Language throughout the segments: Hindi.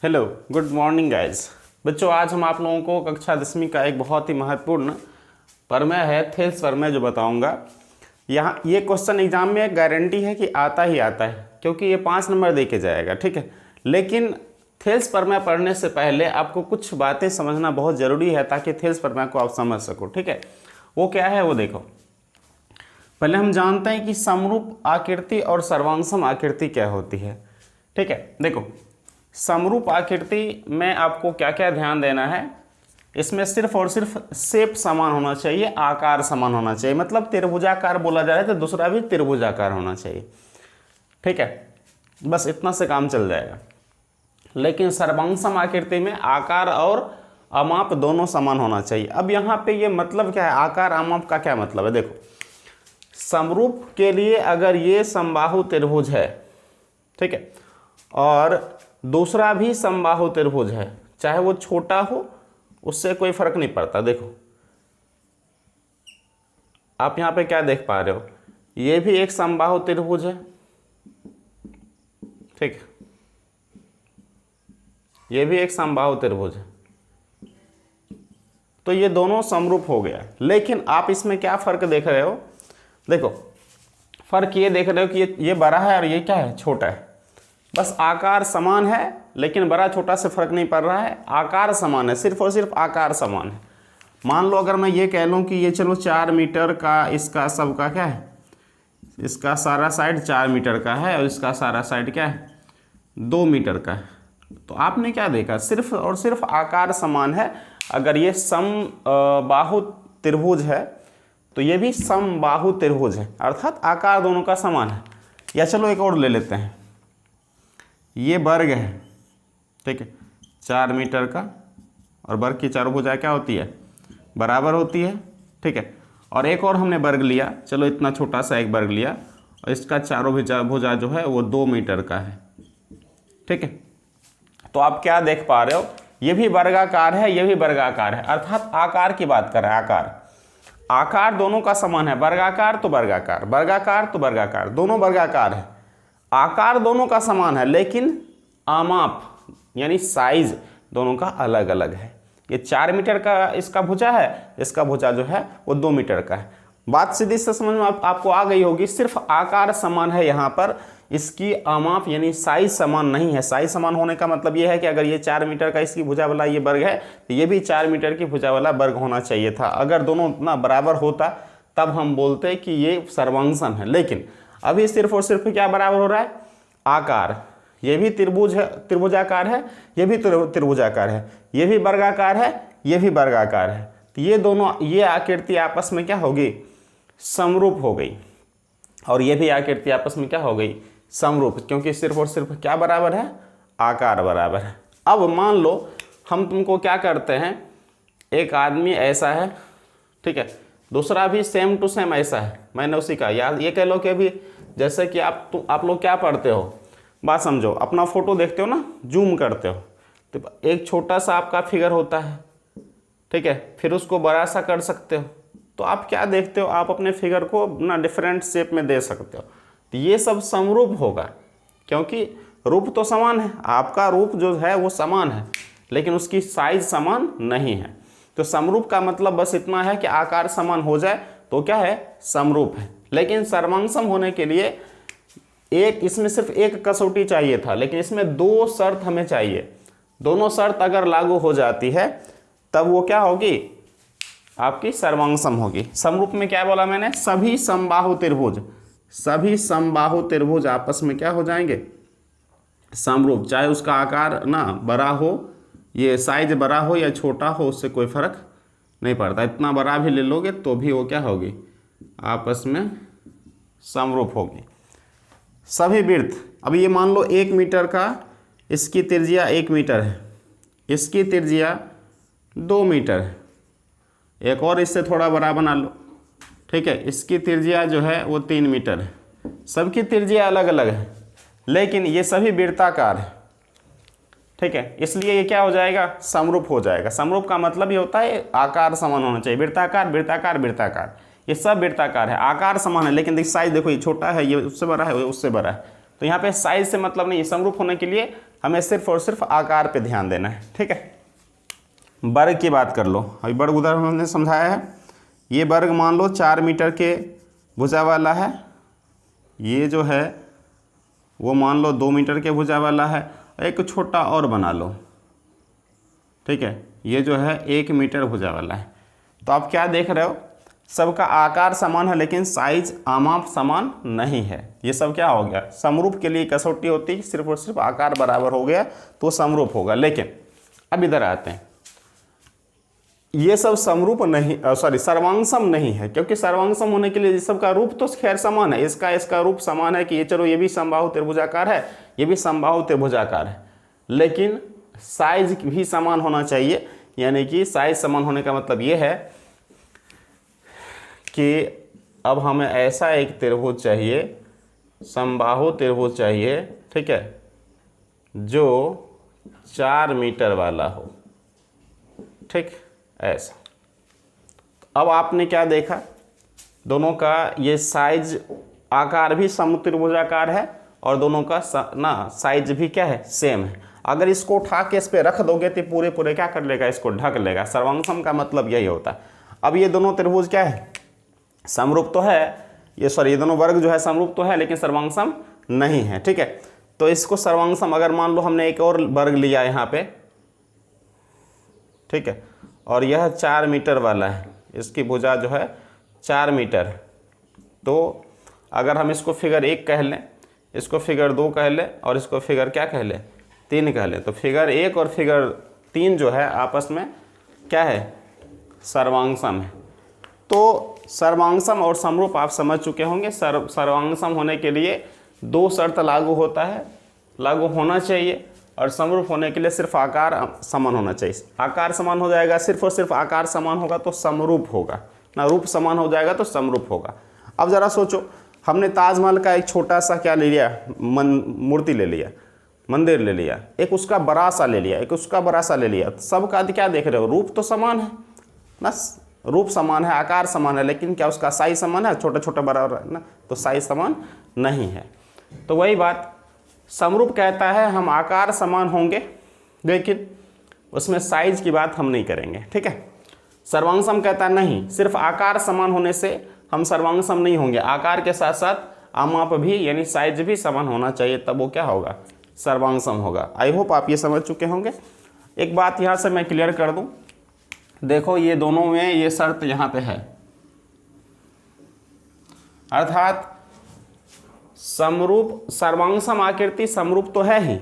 Hello, good morning guys. बच्चों, आज हम आप लोगों को कक्षा 10वीं का एक बहुत ही महत्वपूर्ण प्रमेय है, थेल्स प्रमेय, जो बताऊंगा। यहाँ ये क्वेश्चन एग्जाम में गारंटी है कि आता ही आता है, क्योंकि ये 5 नंबर दे के जाएगा, ठीक है। लेकिन थेल्स प्रमेय पढ़ने से पहले आपको कुछ बातें समझना बहुत ज़रूरी है, ताकि थेल्स प्रमेय को आप समझ सको, ठीक है। वो क्या है वो देखो। पहले हम जानते हैं कि समरूप आकृति और सर्वांगसम आकृति क्या होती है, ठीक है। देखो, समरूप आकृति में आपको क्या क्या ध्यान देना है। इसमें सिर्फ और सिर्फ शेप समान होना चाहिए, आकार समान होना चाहिए। मतलब त्रिभुजाकार बोला जा रहा है तो दूसरा भी त्रिभुजाकार होना चाहिए, ठीक है। बस इतना से काम चल जाएगा। लेकिन सर्वांगसम आकृति में आकार और अमाप दोनों समान होना चाहिए। अब यहाँ पे ये मतलब क्या है, आकार अमाप का क्या मतलब है। देखो, समरूप के लिए अगर ये समबाहु त्रिभुज है, ठीक है, और दूसरा भी समबाहु त्रिभुज है, चाहे वो छोटा हो, उससे कोई फर्क नहीं पड़ता। देखो, आप यहां पे क्या देख पा रहे हो, ये भी एक समबाहु त्रिभुज है, ठीक है, ये भी एक समबाहु त्रिभुज है। तो ये दोनों समरूप हो गया। लेकिन आप इसमें क्या फर्क देख रहे हो, देखो, फर्क ये देख रहे हो कि ये बड़ा है और ये क्या है, छोटा है। बस आकार समान है, लेकिन बड़ा छोटा से फर्क नहीं पड़ रहा है, आकार समान है, सिर्फ और सिर्फ आकार समान है। मान लो अगर मैं ये कह लूँ कि ये चलो 4 मीटर का, इसका सबका क्या है, इसका सारा साइड 4 मीटर का है और इसका सारा साइड क्या है, 2 मीटर का है। तो आपने क्या देखा, सिर्फ और सिर्फ आकार समान है। अगर ये समबाहु त्रिभुज है तो ये भी समबाहु त्रिभुज है, अर्थात आकार दोनों का समान है। या चलो एक और ले लेते हैं, ये वर्ग है, ठीक है, 4 मीटर का, और वर्ग की चारों भुजाएं क्या होती है, बराबर होती है, ठीक है। और एक और हमने वर्ग लिया, चलो इतना छोटा सा एक वर्ग लिया, और इसका चारों भुजा जो है वो 2 मीटर का है, ठीक है। तो आप क्या देख पा रहे हो, ये भी वर्गाकार है, ये भी वर्गाकार है, अर्थात आकार की बात कर रहे हैं। आकार दोनों का समान है, वर्गाकार तो वर्गाकार, वर्गाकार तो वर्गाकार, दोनों वर्गाकार है। आकार दोनों का समान है, लेकिन आमाप यानी साइज दोनों का अलग अलग है। ये 4 मीटर का इसका भुजा है, इसका भुजा जो है वो 2 मीटर का है। बात सीधी से समझ में आपको आ गई होगी। सिर्फ आकार समान है यहाँ पर, इसकी आमाप यानी साइज समान नहीं है। साइज समान होने का मतलब ये है कि अगर ये 4 मीटर का इसकी भुजा वाला ये वर्ग है, तो ये भी 4 मीटर की भुजा वाला वर्ग होना चाहिए था। अगर दोनों उतना बराबर होता तब हम बोलते कि ये सर्वांगसम है। लेकिन अभी सिर्फ और सिर्फ क्या बराबर हो रहा है, आकार। ये भी त्रिभुज है, त्रिभुजाकार है, ये भी त्रिभुजाकार है, ये भी वर्गाकार है, ये भी वर्गाकार है। तो ये दोनों, ये आकृति आपस में क्या होगी, समरूप हो गई, और ये भी आकृति आपस में क्या हो गई, समरूप, क्योंकि सिर्फ और सिर्फ क्या बराबर है, आकार बराबर है। अब मान लो हम तुमको क्या करते हैं, एक आदमी ऐसा है, ठीक है, दूसरा भी सेम टू सेम ऐसा है। मैंने उसी का याद, ये कह लो कि अभी जैसे कि आप लोग क्या पढ़ते हो, बात समझो, अपना फोटो देखते हो ना, जूम करते हो, तो एक छोटा सा आपका फिगर होता है, ठीक है, फिर उसको बड़ा सा कर सकते हो। तो आप क्या देखते हो, आप अपने फिगर को ना डिफरेंट शेप में दे सकते हो। तो ये सब समरूप होगा, क्योंकि रूप तो समान है, आपका रूप जो है वो समान है, लेकिन उसकी साइज समान नहीं है। तो समरूप का मतलब बस इतना है कि आकार समान हो जाए तो क्या है, समरूप है। लेकिन सर्वांगसम होने के लिए एक, इसमें सिर्फ एक कसौटी चाहिए था, लेकिन इसमें 2 शर्त हमें चाहिए। दोनों शर्त अगर लागू हो जाती है तब वो क्या होगी, आपकी सर्वांगसम होगी। समरूप में क्या बोला मैंने, सभी समबाहु त्रिभुज, सभी समबाहु त्रिभुज आपस में क्या हो जाएंगे, समरूप। चाहे उसका आकार ना बड़ा हो, ये साइज बड़ा हो या छोटा हो, उससे कोई फर्क नहीं पड़ता। इतना बड़ा भी ले लोगे तो भी वो क्या होगी, आपस में समरूप होगी। सभी वृत्त, अब ये मान लो 1 मीटर का, इसकी त्रिज्या 1 मीटर है, इसकी त्रिज्या 2 मीटर है। एक और इससे थोड़ा बड़ा बना लो, ठीक है, इसकी त्रिज्या जो है वो 3 मीटर है। सबकी त्रिज्या अलग अलग है, लेकिन ये सभी वृत्ताकार है, ठीक है, इसलिए ये क्या हो जाएगा, समरूप हो जाएगा। समरूप का मतलब ये होता है आकार समान होना चाहिए, वृत्ताकार वृत्ताकार वृत्ताकार, ये सब वृत्ताकार है, आकार समान है, लेकिन साइज देखो, ये छोटा है, ये उससे बड़ा है, उससे बड़ा है, तो यहाँ पे साइज से मतलब नहीं, समरूप होने के लिए हमें सिर्फ और सिर्फ आकार पे ध्यान देना है। ठीक है, वर्ग की बात कर लो। अभी वर्ग उदाहरण हमने समझाया है। ये वर्ग मान लो 4 मीटर के भुजा वाला है, ये जो है वो मान लो 2 मीटर के भुजा वाला है। एक छोटा और बना लो, ठीक है, ये जो है 1 मीटर भुजा वाला है। तो आप क्या देख रहे हो, सबका आकार समान है लेकिन साइज आमाप समान नहीं है। ये सब क्या हो गया, समरूप के लिए कसौटी होती है, सिर्फ और सिर्फ आकार बराबर हो गया तो समरूप होगा। लेकिन अब इधर आते हैं, ये सब समरूप नहीं, सर्वांगसम नहीं है, क्योंकि सर्वांगसम होने के लिए सबका रूप तो खैर समान है। इसका रूप समान है कि ये चलो ये भी समबाहु त्रिभुजाकार है, ये भी समबाहु त्रिभुजाकार है, लेकिन साइज भी समान होना चाहिए। यानी कि साइज समान होने का मतलब ये है कि अब हमें ऐसा एक त्रिभुज चाहिए, समबाहु त्रिभुज चाहिए, ठीक है, जो 4 मीटर वाला हो। ठीक, ऐसा। अब आपने क्या देखा, दोनों का ये साइज आकार भी समत्रिभुजाकार है और दोनों का साइज भी क्या है, सेम है। अगर इसको उठा के इस पे रख दोगे तो पूरे क्या कर लेगा, इसको ढक लेगा। सर्वांगसम का मतलब यही होता है। अब ये दोनों त्रिभुज क्या है, समरूप तो है, ये दोनों वर्ग जो है समरूप तो है लेकिन सर्वांगसम नहीं है। ठीक है, तो इसको सर्वांगसम, अगर मान लो हमने एक और वर्ग लिया यहाँ पे, ठीक है, और यह 4 मीटर वाला है, इसकी भुजा जो है 4 मीटर, तो अगर हम इसको फिगर 1 कह लें, इसको फिगर 2 कह लें और इसको फिगर क्या कह लें, 3 कह लें, तो फिगर 1 और फिगर 3 जो है आपस में क्या है, सर्वांगसम है। तो सर्वांगसम और समरूप आप समझ चुके होंगे। सर्वांगसम होने के लिए 2 शर्त लागू होना चाहिए, और समरूप होने के लिए सिर्फ आकार समान होना चाहिए। आकार समान हो जाएगा, सिर्फ और सिर्फ आकार समान होगा तो समरूप होगा ना, रूप समान हो जाएगा तो समरूप होगा। अब ज़रा सोचो, हमने ताजमहल का एक छोटा सा क्या ले लिया, मूर्ति ले लिया, मंदिर ले लिया, एक उसका बड़ा सा ले लिया, एक उसका बड़ा सा ले लिया, सबका क्या देख रहे हो, रूप तो समान है ना, रूप समान है, आकार समान है, लेकिन क्या उसका साइज समान है, छोटा छोटा बड़ा है ना, तो साइज समान नहीं है। तो वही बात, समरूप कहता है हम आकार समान होंगे लेकिन उसमें साइज की बात हम नहीं करेंगे। ठीक है, सर्वांगसम कहता है नहीं, सिर्फ आकार समान होने से हम सर्वांगसम नहीं होंगे, आकार के साथ साथ आमाप भी यानी साइज भी समान होना चाहिए, तब वो क्या होगा, सर्वांगसम होगा। आई होप आप ये समझ चुके होंगे। एक बात यहाँ से मैं क्लियर कर दूँ, देखो ये दोनों में ये शर्त यहाँ पे है, अर्थात समरूप सर्वांगसम आकृति समरूप तो है ही,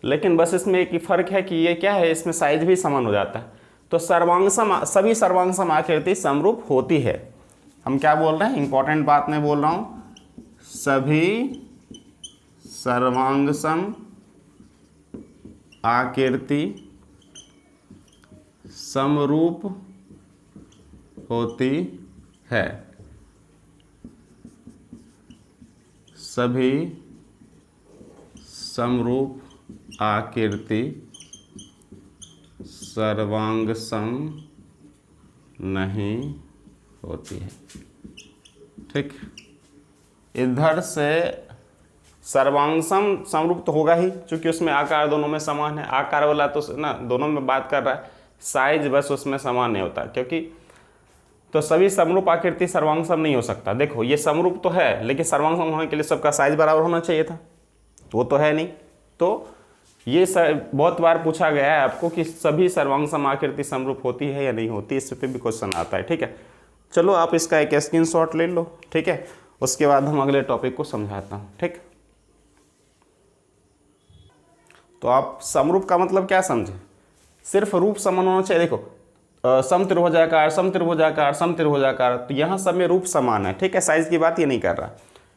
लेकिन बस इसमें एक ही फर्क है कि ये क्या है, इसमें साइज भी समान हो जाता है। तो सभी सर्वांगसम आकृति समरूप होती है। हम क्या बोल रहे हैं, इंपॉर्टेंट बात मैं बोल रहा हूँ, सभी सर्वांगसम आकृति समरूप होती है, सभी समरूप आकृति सर्वांगसम नहीं होती है। ठीक, इधर से सर्वांगसम समरूप तो होगा ही, क्योंकि उसमें आकार दोनों में समान है, आकार वाला तो ना दोनों में बात कर रहा है, साइज बस उसमें समान नहीं होता, क्योंकि तो सभी समरूप आकृति सर्वांगसम नहीं हो सकता। देखो ये समरूप तो है लेकिन सर्वांगसम होने के लिए सबका साइज बराबर होना चाहिए था, वो तो है नहीं। तो ये बहुत बार पूछा गया है आपको कि सभी सर्वांगसम आकृति समरूप होती है या नहीं होती, इस पे भी क्वेश्चन आता है। ठीक है, चलो आप इसका एक स्क्रीनशॉट ले लो। ठीक है, उसके बाद हम अगले टॉपिक को समझाता हूँ। ठीक, तो आप समरूप का मतलब क्या समझे, सिर्फ रूप समान होना चाहिए। देखो समत्रिभुजाकार समत्रिभुजाकार समत्रिभुजाकार, तो यहाँ सब में रूप समान है। ठीक है, साइज की बात ये नहीं कर रहा।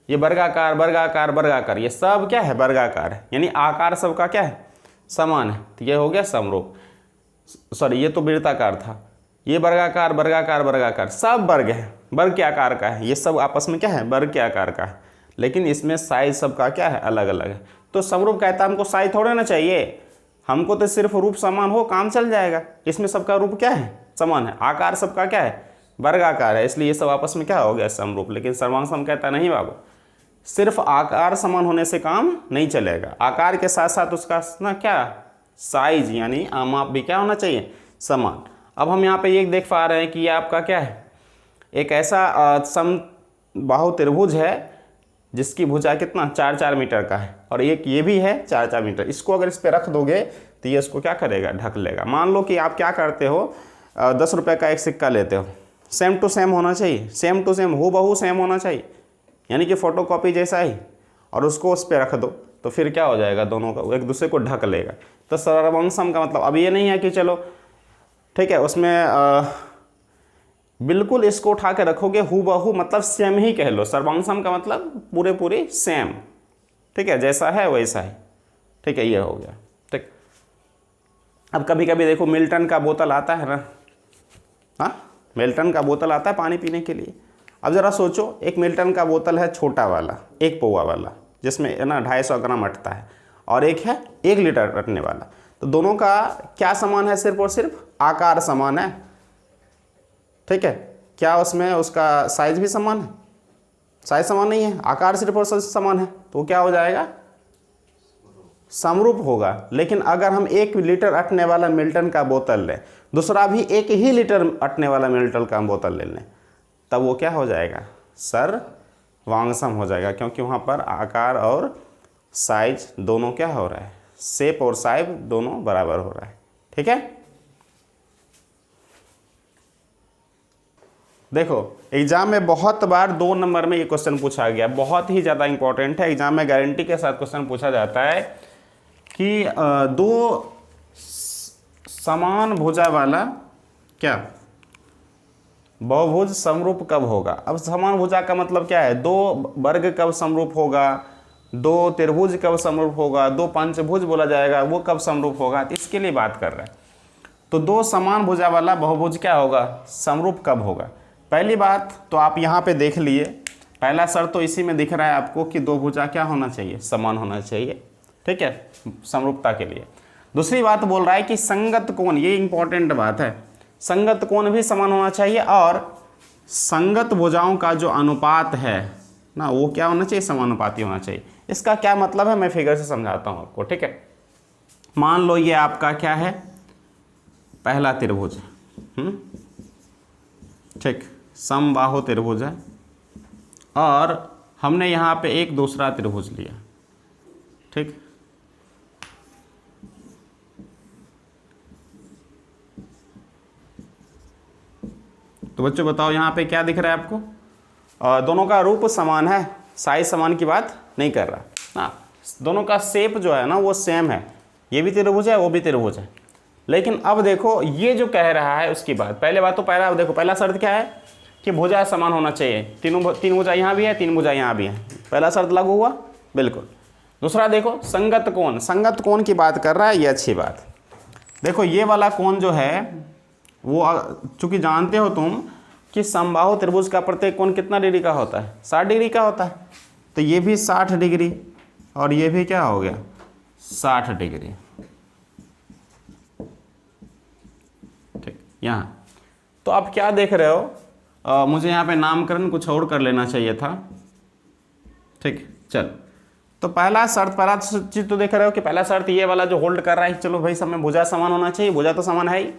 ये वर्गाकार वर्गाकार वर्गाकार, ये सब क्या है, वर्गाकार है, यानी आकार सबका क्या है, समान है, तो ये हो गया समरूप। सॉरी, ये तो वृत्ताकार था, ये वर्गाकार वर्गाकार वर्गाकार, सब वर्ग है, वर्ग के आकार का है, ये सब आपस में क्या है, वर्ग के आकार का है, लेकिन इसमें साइज सबका क्या है, अलग अलग है। तो समरूप कहता है हमको साइज थोड़े ना चाहिए, हमको तो सिर्फ रूप समान हो काम चल जाएगा। इसमें सबका रूप क्या है, समान है, आकार सबका क्या है, वर्गाकार है, इसलिए ये सब आपस में क्या हो गया, समरूप। लेकिन सर्वांगसम कहता नहीं बाबू, सिर्फ आकार समान होने से काम नहीं चलेगा, आकार के साथ साथ उसका ना क्या साइज यानी माप भी क्या होना चाहिए समान। अब हम यहाँ पे ये देख पा रहे हैं कि ये आपका क्या है, एक ऐसा समबाहु त्रिभुज है जिसकी भुजा कितना 4-4 मीटर का है, और एक ये भी है 4-4 मीटर। इसको अगर इस पर रख दोगे तो ये इसको क्या करेगा, ढक लेगा। मान लो कि आप क्या करते हो, 10 रुपये का एक सिक्का लेते हो, सेम टू सेम होना चाहिए, सेम टू सेम हूबहू सेम होना चाहिए, यानी कि फ़ोटोकॉपी जैसा ही, और उसको उस पर रख दो तो फिर क्या हो जाएगा, दोनों का एक दूसरे को ढक लेगा। तो सर्वंसम का मतलब अब ये नहीं है कि चलो ठीक है उसमें बिल्कुल इसको उठा के रखोगे हूबहू, मतलब सेम ही कह लो। सर्वांगसम का मतलब पूरे सेम, ठीक है, जैसा है वैसा ही, ठीक है, ये हो गया। ठीक, अब कभी कभी देखो मिल्टन का बोतल आता है ना, हाँ मिल्टन का बोतल आता है पानी पीने के लिए। अब ज़रा सोचो, एक मिल्टन का बोतल है छोटा वाला 1 पौवा वाला जिसमें है ना 250 ग्राम अटता है, और एक है 1 लीटर अटने वाला। तो दोनों का क्या समान है, सिर्फ और सिर्फ आकार समान है, ठीक है। क्या उसमें उसका साइज भी समान है, साइज समान नहीं है, आकार सिर्फ और सिर्फ समान है, तो क्या हो जाएगा, समरूप होगा। लेकिन अगर हम 1 लीटर अटने वाला मिल्टन का बोतल लें, दूसरा भी 1 ही लीटर अटने वाला मिल्टन का बोतल ले लें, तब वो क्या हो जाएगा, सर्वांगसम हो जाएगा, क्योंकि वहाँ पर आकार और साइज दोनों क्या हो रहा है, शेप और साइज दोनों बराबर हो रहा है, ठीक है। देखो एग्जाम में बहुत बार 2 नंबर में ये क्वेश्चन पूछा गया, बहुत ही ज़्यादा इंपॉर्टेंट है, एग्जाम में गारंटी के साथ क्वेश्चन पूछा जाता है कि 2 समान भुजा वाला क्या बहुभुज समरूप कब होगा। अब समान भुजा का मतलब क्या है, 2 वर्ग कब समरूप होगा, 2 त्रिभुज कब समरूप होगा, 2 पंचभुज बोला जाएगा वो कब समरूप होगा, तो इसके लिए बात कर रहे हैं। तो 2 समान भुजा वाला बहुभुज क्या होगा, समरूप कब होगा। पहली बात तो आप यहाँ पे देख लिए, पहला शर्त तो इसी में दिख रहा है आपको कि 2 भुजा क्या होना चाहिए, समान होना चाहिए, ठीक है, समरूपता के लिए। दूसरी बात बोल रहा है कि संगत कोण, ये इंपॉर्टेंट बात है, संगत कोण भी समान होना चाहिए, और संगत भुजाओं का जो अनुपात है ना वो क्या होना चाहिए, समानुपाती होना चाहिए। इसका क्या मतलब है मैं फिगर से समझाता हूँ आपको, ठीक है। मान लो ये आपका क्या है, पहला त्रिभुज, ठीक, समबाहु त्रिभुज है, और हमने यहाँ पे एक दूसरा त्रिभुज लिया, ठीक। तो बच्चों बताओ यहाँ पे क्या दिख रहा है आपको, दोनों का रूप समान है, साइज समान की बात नहीं कर रहा ना, दोनों का शेप जो है ना वो सेम है, ये भी त्रिभुज है वो भी त्रिभुज है। लेकिन अब देखो ये जो कह रहा है उसकी बात, पहले बात तो पहला देखो, पहला शर्त क्या है कि भुजा समान होना चाहिए, 3 भुजा यहाँ भी है 3 भुजा यहाँ भी है, पहला शर्त लागू हुआ बिल्कुल। दूसरा देखो संगत कोण, संगत कोण की बात कर रहा है, ये अच्छी बात। देखो ये वाला कोण जो है वो चूंकि जानते हो तुम कि समबाहु त्रिभुज का प्रत्येक कोण कितना डिग्री का होता है, 60 डिग्री का होता है, तो ये भी 60 डिग्री और ये भी क्या हो गया 60 डिग्री, ठीक। यहाँ तो आप क्या देख रहे हो, मुझे यहाँ पे नामकरण कुछ और कर लेना चाहिए था, ठीक। चल तो पहला शर्त, पहला चीज तो देख रहे हो कि पहला शर्त ये वाला जो होल्ड कर रहा है, चलो भाई सब में भुजा समान होना चाहिए, भुजा तो समान है ही।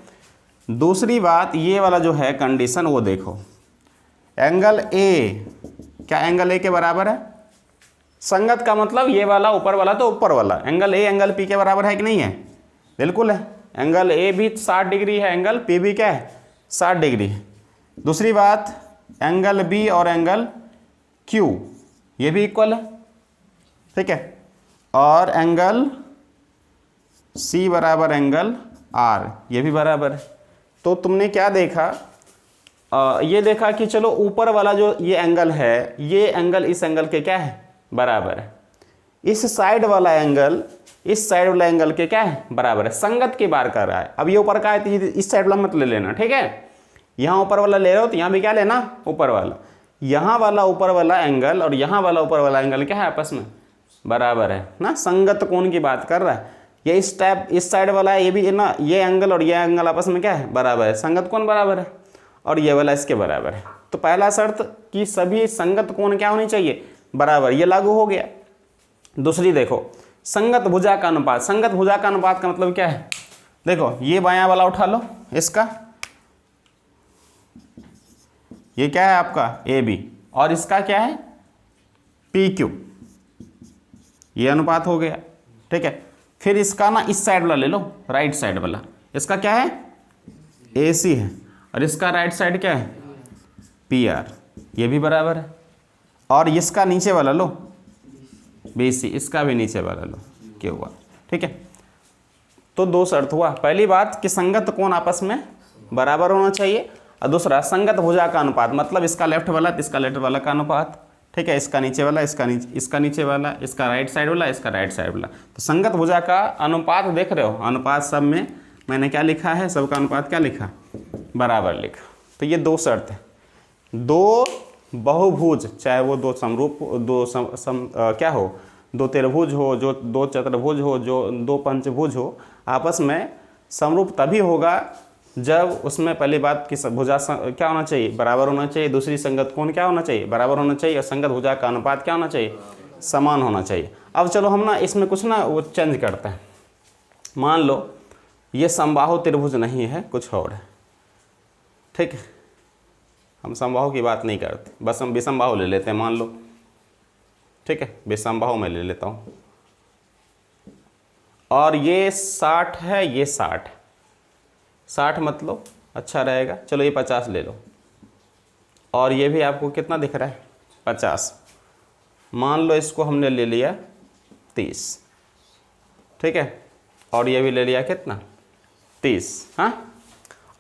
दूसरी बात ये वाला जो है कंडीशन वो देखो, एंगल ए, क्या एंगल ए के बराबर है, संगत का मतलब ये वाला ऊपर वाला तो ऊपर वाला, एंगल ए एंगल पी के बराबर है कि नहीं है, बिल्कुल है, एंगल ए भी 60 डिग्री है, एंगल पी भी क्या है 60 डिग्री। दूसरी बात एंगल बी और एंगल क्यू ये भी इक्वल है, ठीक है, और एंगल सी बराबर एंगल आर ये भी बराबर है। तो तुमने क्या देखा, ये देखा कि चलो ऊपर वाला जो ये एंगल है, ये एंगल इस एंगल के क्या है बराबर है, इस साइड वाला एंगल इस साइड वाला एंगल के क्या है बराबर है, संगत की बात कर रहा है। अब ये ऊपर का है तो इस साइड वाला मत ले लेना, ठीक है, यहाँ ऊपर वाला ले रहे हो तो यहाँ भी क्या लेना ऊपर वाला, यहाँ वाला ऊपर वाला एंगल और यहाँ वाला ऊपर वाला एंगल क्या है आपस में बराबर है ना, संगत कोण की बात कर रहा है। ये इस टाइप इस साइड वाला है, ये भी ना, ये एंगल और ये एंगल आपस में क्या है बराबर है, संगत कोण बराबर है, और ये वाला इसके बराबर है। तो पहला शर्त कि सभी संगत कोण क्या होनी चाहिए बराबर, ये लागू हो गया। दूसरी देखो, संगत भुजा का अनुपात। संगत भुजा का अनुपात का मतलब क्या है? देखो ये बायां वाला उठा लो, इसका ये क्या है आपका ए बी, और इसका क्या है पी क्यू, ये अनुपात हो गया, ठीक है। फिर इसका ना इस साइड वाला ले लो, राइट साइड वाला, इसका क्या है ए सी है, और इसका राइट साइड क्या है पी आर, ये भी बराबर है। और इसका नीचे वाला लो बी सी, इसका भी नीचे वाला लो क्यू आर, ठीक है। तो दो शर्त हुआ, पहली बात कि संगत कोण आपस में बराबर होना चाहिए, और दूसरा संगत भुजा का अनुपात, मतलब इसका लेफ्ट वाला इसका लेफ्ट वाला का अनुपात, ठीक है। इसका नीचे वाला इसका नीचे वाला, इसका राइट साइड वाला इसका राइट साइड वाला। तो संगत भुजा का अनुपात देख रहे हो, अनुपात सब में मैंने क्या लिखा है, सबका अनुपात क्या लिखा, बराबर लिखा। तो ये दो शर्त है। दो बहुभुज, चाहे वो दो समरूप, दो क्या हो, दो त्रिभुज हो, जो दो चतुर्भुज हो, जो दो पंचभुज हो, आपस में समरूप तभी होगा जब उसमें पहली बात कि भुजा क्या होना चाहिए, बराबर होना चाहिए। दूसरी संगत कोण क्या होना चाहिए, बराबर होना चाहिए। और संगत भुजा का अनुपात क्या होना चाहिए, समान होना चाहिए। अब चलो हम ना इसमें कुछ ना वो चेंज करते हैं। मान लो ये समबाहु त्रिभुज नहीं है, कुछ और है, ठीक है। हम समबाहु की बात नहीं करते, बस हम विषमबाहु ले लेते हैं, मान लो, ठीक है। विषमबाहु में ले लेता हूँ, और ये 60 है, ये 60 मतलब अच्छा रहेगा, चलो ये 50 ले लो, और ये भी आपको कितना दिख रहा है 50। मान लो इसको हमने ले लिया 30, ठीक है, और ये भी ले लिया कितना 30, हाँ।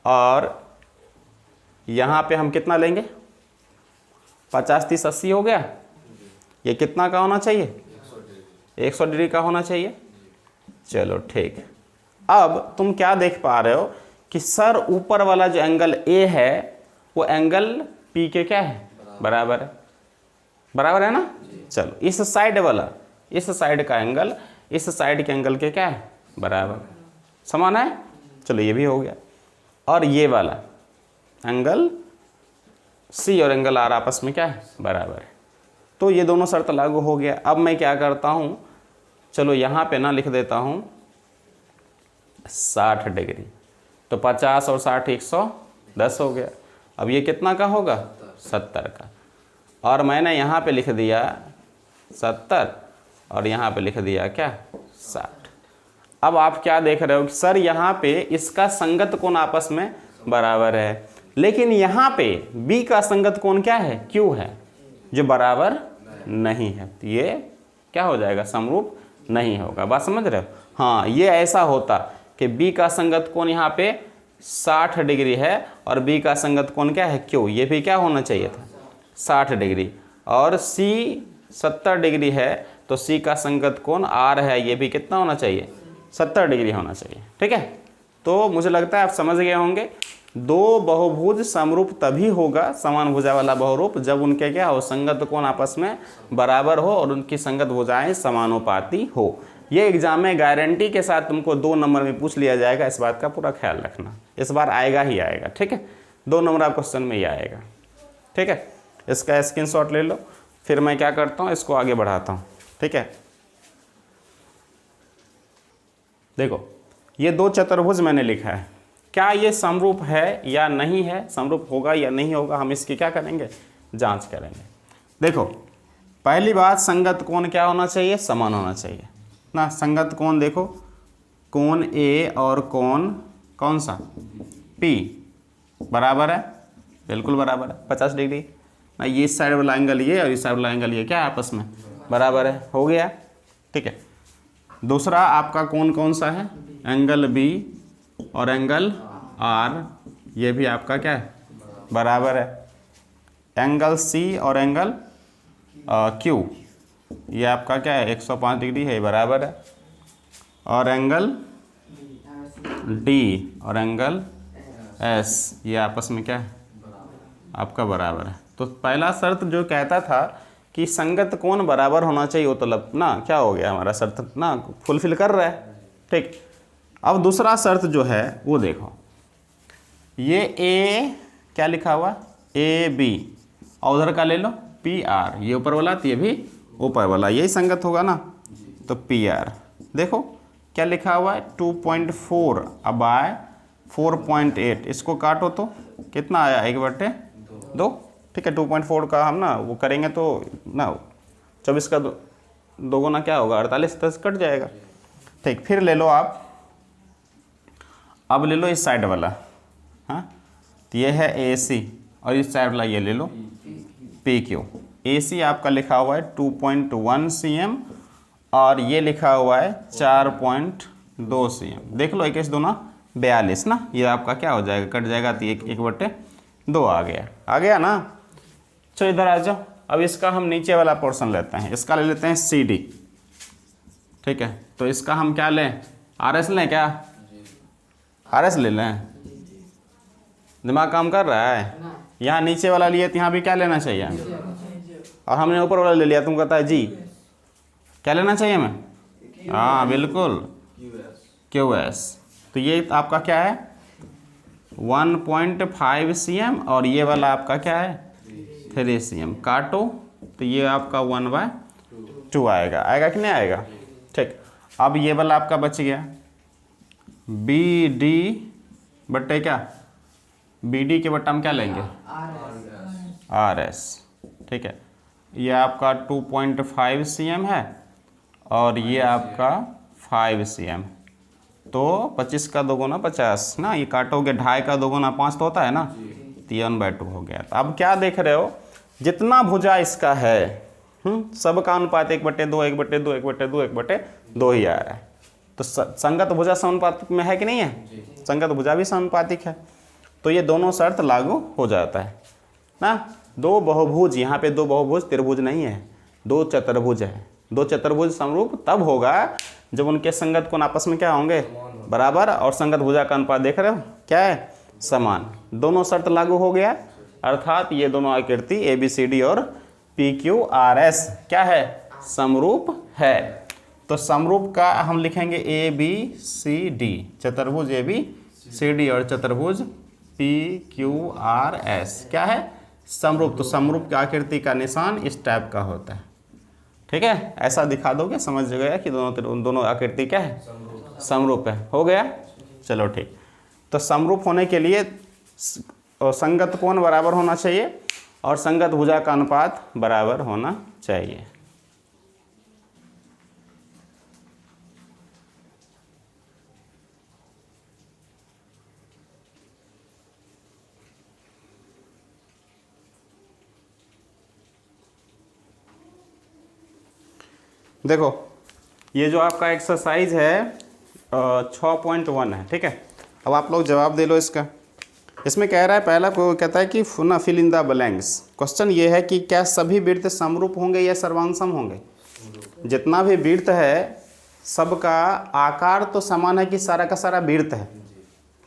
और यहाँ पे हम कितना लेंगे 50 30 80 हो गया। ये कितना का होना चाहिए 100 डिग्री का होना चाहिए, चलो ठीक। अब तुम क्या देख पा रहे हो कि सर ऊपर वाला जो एंगल ए है वो एंगल पी के क्या है, बराबर है, बराबर है ना। चलो इस साइड वाला, इस साइड का एंगल इस साइड के एंगल के क्या है, बराबर, समान है। चलो ये भी हो गया। और ये वाला एंगल सी और एंगल आर आपस में क्या है, बराबर है। तो ये दोनों शर्त लागू हो गया। अब मैं क्या करता हूँ, चलो यहाँ पे ना लिख देता हूँ 60 डिग्री, तो 50 और 60 110 हो गया। अब ये कितना का होगा 70 का, और मैंने यहाँ पे लिख दिया 70 और यहाँ पे लिख दिया क्या 60। अब आप क्या देख रहे हो कि सर यहाँ पे इसका संगत कोण आपस में बराबर है, लेकिन यहाँ पे B का संगत कोण क्या है, Q है, जो बराबर नहीं है। तो ये क्या हो जाएगा, समरूप नहीं होगा। बात समझ रहे हो। हाँ, ये ऐसा होता कि B का संगत कोण यहाँ पे 60 डिग्री है और B का संगत कोण क्या है, Q, ये भी क्या होना चाहिए था 60 डिग्री, और C 70 डिग्री है, तो C का संगत कोण R है, ये भी कितना होना चाहिए 70 डिग्री होना चाहिए, ठीक है। तो मुझे लगता है आप समझ गए होंगे। दो बहुभुज समरूप तभी होगा, समान भुजा वाला बहुरूप, जब उनके क्या हो, संगत कोण आपस में बराबर हो और उनकी संगत भुजाएं समानुपाती हो। ये एग्जाम में गारंटी के साथ तुमको 2 नंबर में पूछ लिया जाएगा, इस बात का पूरा ख्याल रखना। इस बार आएगा ही आएगा, ठीक है। 2 नंबर आप क्वेश्चन में ही आएगा, ठीक है। इसका स्क्रीनशॉट ले लो। फिर मैं क्या करता हूँ, इसको आगे बढ़ाता हूँ, ठीक है। देखो ये 2 चतुर्भुज मैंने लिखा है, क्या ये समरूप है या नहीं है, समरूप होगा या नहीं होगा, हम इसकी क्या करेंगे, जांच करेंगे। देखो पहली बात, संगत कोण क्या होना चाहिए, समान होना चाहिए ना। संगत कोण देखो, कोण ए और कोण कौन सा P बराबर है, बिल्कुल बराबर है 50 डिग्री ना। ये इस साइड वाला एंगल ये और इस साइड वाला एंगल ये क्या है, आपस में बराबर है, हो गया, ठीक है। दूसरा आपका कोण कौन सा है, एंगल B और एंगल R, ये भी आपका क्या है, बराबर है। एंगल C और एंगल Q, ये आपका क्या है 105 डिग्री है, बराबर है। और एंगल D और एंगल S, ये आपस में क्या है, आपका बराबर है। तो पहला शर्त जो कहता था कि संगत कोण बराबर होना चाहिए, वो तो ना क्या हो गया, हमारा शर्त ना फुलफिल कर रहा है, ठीक। अब दूसरा शर्त जो है वो देखो, ये A क्या लिखा हुआ AB, और उधर का ले लो पी आर, ये ऊपर वाला तो ये भी ऊपर वाला, यही संगत होगा ना। तो पी आर देखो क्या लिखा हुआ है 2.4 बाय 4.8, इसको काटो तो कितना आया 1/2। ठीक है 2.4 का हम ना वो करेंगे तो ना 24 का दो गुना क्या होगा 48, 10 कट जाएगा। ठीक, फिर ले लो आप, अब ले लो इस साइड वाला, हाँ तो ये है ए सी, और इस साइड वाला ये ले लो पी क्यू। ए सी आपका लिखा हुआ है 2.1 cm और ये लिखा हुआ है 4.2 cm। देख लो 21 दूना 42 ना, ये आपका क्या हो जाएगा कट जाएगा, तो 1/2 आ गया ना। चलो इधर आ जाओ, अब इसका हम नीचे वाला पोर्शन लेते हैं, इसका ले लेते हैं सी डी। ठीक है, तो इसका हम क्या लें, आर एस लें क्या, आर एस ले लें, दिमाग काम कर रहा है। यहाँ नीचे वाला लिए तो यहाँ भी क्या लेना चाहिए, और हमने ऊपर वाला ले लिया, तुम कहता है जी क्या लेना चाहिए हमें, हाँ बिल्कुल क्यू एस। तो ये आपका क्या है 1.5 cm और ये वाला आपका क्या है 3 cm। काटो तो ये आपका 1/2 आएगा कि नहीं आएगा। ठीक, अब ये वाला आपका बच गया बी डी बट्टे क्या, बी डी के बट्टा हम क्या लेंगे आर एस। ठीक है, ये आपका 2.5 cm है और ये आपका 5 cm, तो 25 का 2 गुना 50 ना, ये काटोगे 2.5 का 2 गुना 5 तो होता है ना, तो 1/2 हो गया। तो अब क्या देख रहे हो, जितना भुजा इसका है सबका अनुपात 1/2 1/2 1/2 1/2 ही आ रहा है। तो संगत भुजा समानुपातिक में है कि नहीं है, संगत भुजा भी समानुपातिक है, तो ये दोनों शर्त लागू हो जाता है ना। दो बहुभुज, यहाँ पे दो बहुभुज त्रिभुज नहीं है, दो चतुर्भुज है। दो चतुर्भुज समरूप तब होगा जब उनके संगत कोण आपस में क्या होंगे बराबर, और संगत भुजा का अनुपात देख रहे हो क्या है समान। दोनों शर्त लागू हो गया, अर्थात ये दोनों आकृति ए बी सी डी और पी क्यू आर एस क्या है समरूप है। तो समरूप का हम लिखेंगे ए बी सी डी, चतुर्भुज ए बी सी डी और चतुर्भुज पी क्यू आर एस क्या है समरूप। तो समरूप की आकृति का निशान इस टाइप का होता है। ठीक है, ऐसा दिखा दोगे समझ गया कि दोनों आकृति क्या है समरूप है, हो गया। चलो ठीक, तो समरूप होने के लिए संगत कोण बराबर होना चाहिए और संगत भुजा का अनुपात बराबर होना चाहिए। देखो ये जो आपका एक्सरसाइज है 6.1 है। ठीक है, अब आप लोग जवाब दे लो इसका। इसमें कह रहा है, पहला को कहता है कि ना fill in the blanks. Question ये है कि क्या सभी वृत्त समरूप होंगे या सर्वांगसम होंगे। जितना भी वृत्त है सबका आकार तो समान है कि सारा का सारा वृत्त है,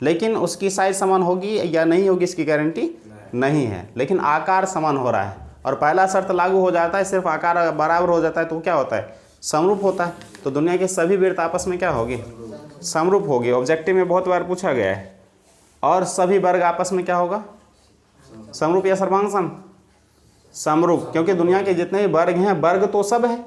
लेकिन उसकी साइज समान होगी या नहीं होगी इसकी गारंटी नहीं है, लेकिन आकार समान हो रहा है। और पहला शर्त लागू हो जाता है, सिर्फ आकार बराबर हो जाता है तो क्या होता है समरूप होता है। तो दुनिया के सभी वृत्त आपस में क्या होगी समरूप होगी। ऑब्जेक्टिव में बहुत बार पूछा गया है। और सभी वर्ग आपस में क्या होगा समरूप या सर्वांगसम समरूप, क्योंकि दुनिया के जितने भी वर्ग हैं वर्ग तो सब है,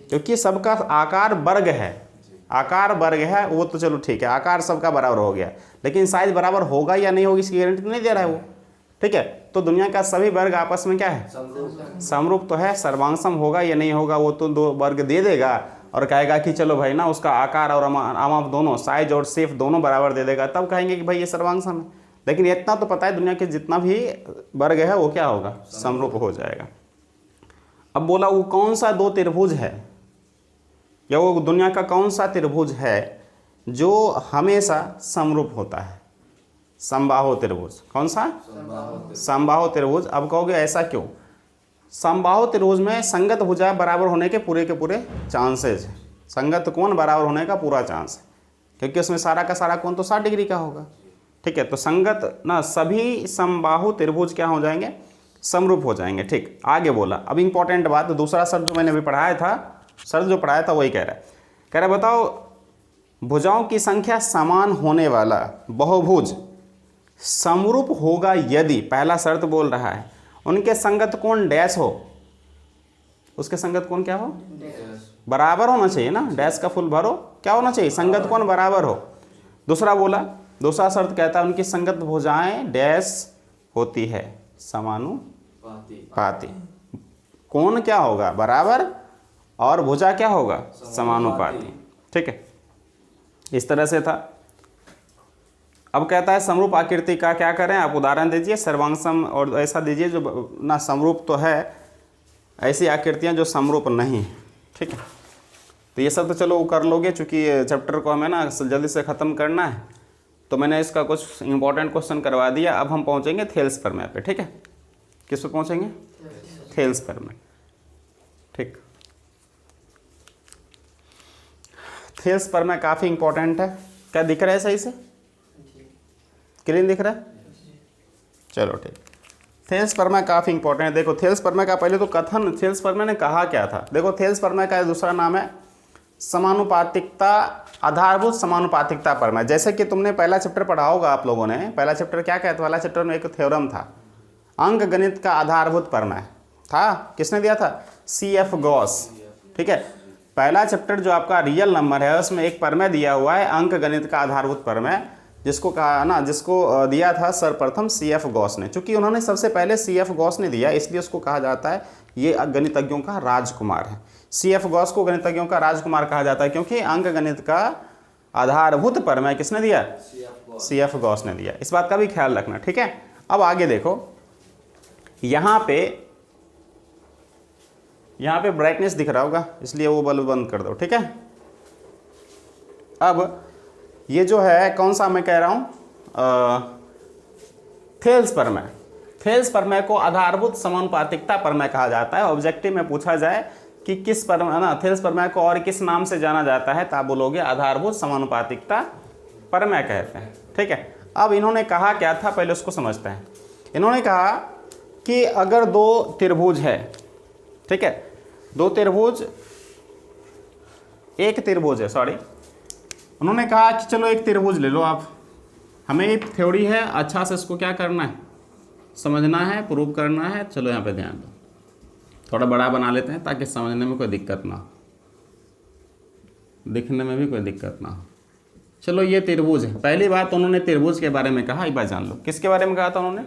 क्योंकि सबका आकार वर्ग है, आकार वर्ग है वो तो चलो ठीक है, आकार सबका बराबर हो गया, लेकिन साइज बराबर होगा या नहीं होगी इसकी गारंटी तो नहीं दे रहा है वो। ठीक है, तो दुनिया का सभी वर्ग आपस में क्या है समरूप तो है। सर्वांगसम होगा या नहीं होगा वो तो दो वर्ग दे देगा और कहेगा कि चलो भाई ना उसका आकार और आमाप दोनों साइज और शेप दोनों बराबर दे देगा, तब कहेंगे कि भाई ये सर्वांगसम है। लेकिन इतना तो पता है दुनिया के जितना भी वर्ग है वो क्या होगा समरूप हो जाएगा। अब बोला वो कौन सा दो त्रिभुज है, या वो दुनिया का कौन सा त्रिभुज है जो हमेशा समरूप होता है। समबाहु त्रिभुज, कौन सा समबाहु त्रिभुज। अब कहोगे ऐसा क्यों, समबाहु त्रिभुज में संगत भुजा बराबर होने के पूरे चांसेज है, संगत कोण बराबर होने का पूरा चांस है, क्योंकि उसमें सारा का सारा कोण तो 60 डिग्री का होगा। ठीक है, तो संगत ना सभी समबाहु त्रिभुज क्या हो जाएंगे समरूप हो जाएंगे। ठीक, आगे बोला अब इंपॉर्टेंट बात, दूसरा शब्द जो मैंने अभी पढ़ाया था, शब्द जो पढ़ाया था वही कह रहा है बताओ भुजाओं की संख्या समान होने वाला बहुभुज समरूप होगा यदि, पहला शर्त बोल रहा है, उनके संगत कोण डैश हो। उसके संगत कोण क्या हो, बराबर होना चाहिए ना, डैश का फुल भरो क्या होना चाहिए, संगत कोण बराबर हो। दूसरा बोला, दूसरा शर्त कहता है उनकी संगत भुजाएं डैश होती है, समानुपाती। कोण क्या होगा, बराबर, और भुजा क्या होगा, समानुपाती। ठीक है, इस तरह से था। अब कहता है समरूप आकृति का क्या करें, आप उदाहरण दीजिए, सर्वांगसम और ऐसा दीजिए जो ना समरूप तो है, ऐसी आकृतियां जो समरूप नहीं है। ठीक है, तो ये सब तो चलो कर लोगे, चूँकि चैप्टर को हमें ना जल्दी से ख़त्म करना है, तो मैंने इसका कुछ इंपॉर्टेंट क्वेश्चन करवा दिया। अब हम पहुँचेंगे थेल्स प्रमेय पे। ठीक है, किस पे पहुँचेंगे, थेल्स प्रमेय। ठीक, थेल्स प्रमेय काफ़ी इंपॉर्टेंट है। क्या दिख रहा है सही से, क्लीन दिख रहा है, चलो ठीक। थेल्स प्रमेय काफ़ी इंपॉर्टेंट है। देखो थेल्स प्रमेय का पहले तो कथन, थेल्स प्रमेय ने कहा क्या था। देखो थेल्स प्रमेय का दूसरा नाम है समानुपातिकता, आधारभूत समानुपातिकता प्रमेय। जैसे कि तुमने पहला चैप्टर पढ़ा होगा आप लोगों ने, पहला चैप्टर क्या कहता, पहला चैप्टर में एक थ्योरम था, अंक गणित का आधारभूत प्रमेय था। किसने दिया था, CF गॉस। ठीक है, पहला चैप्टर जो आपका रियल नंबर है उसमें एक प्रमेय दिया हुआ है अंक गणित का आधारभूत प्रमेय, जिसको कहा ना, जिसको दिया था सर्वप्रथम CF गॉस ने। चूंकि उन्होंने सबसे पहले CF गॉस ने दिया, इसलिए उसको कहा जाता है ये गणितज्ञों का राजकुमार है। CF गॉस को गणितज्ञों का राजकुमार कहा जाता है क्योंकि अंक गणित का आधारभूत प्रमेय किसने दिया, CF गॉस ने दिया। इस बात का भी ख्याल रखना। ठीक है, अब आगे देखो, यहाँ पे ब्राइटनेस दिख रहा होगा, इसलिए वो बल्ब बंद कर दो। ठीक है, अब ये जो है कौन सा मैं कह रहा हूँ, थेल्स प्रमेय। थेल्स प्रमेय को आधारभूत समानुपातिकता प्रमेय कहा जाता है। ऑब्जेक्टिव में पूछा जाए कि किस प्रमेय ना, थेल्स प्रमेय को और किस नाम से जाना जाता है, तो आप बोलोगे आधारभूत समानुपातिकता प्रमेय कहते हैं। ठीक है, अब इन्होंने कहा क्या था, पहले उसको समझते हैं। इन्होंने कहा कि अगर दो त्रिभुज है, ठीक है, दो त्रिभुज, एक त्रिभुज है, सॉरी, उन्होंने कहा कि चलो एक त्रिभुज ले लो आप, हमें एक थ्योरी है, अच्छा से इसको क्या करना है, समझना है, प्रूव करना है। चलो यहाँ पे ध्यान दो, थोड़ा बड़ा बना लेते हैं ताकि समझने में कोई दिक्कत ना हो, दिखने में भी कोई दिक्कत ना हो। चलो ये त्रिभुज है, पहली बात उन्होंने त्रिभुज के बारे में कहा, एक बार जान लो किसके बारे में कहा था उन्होंने,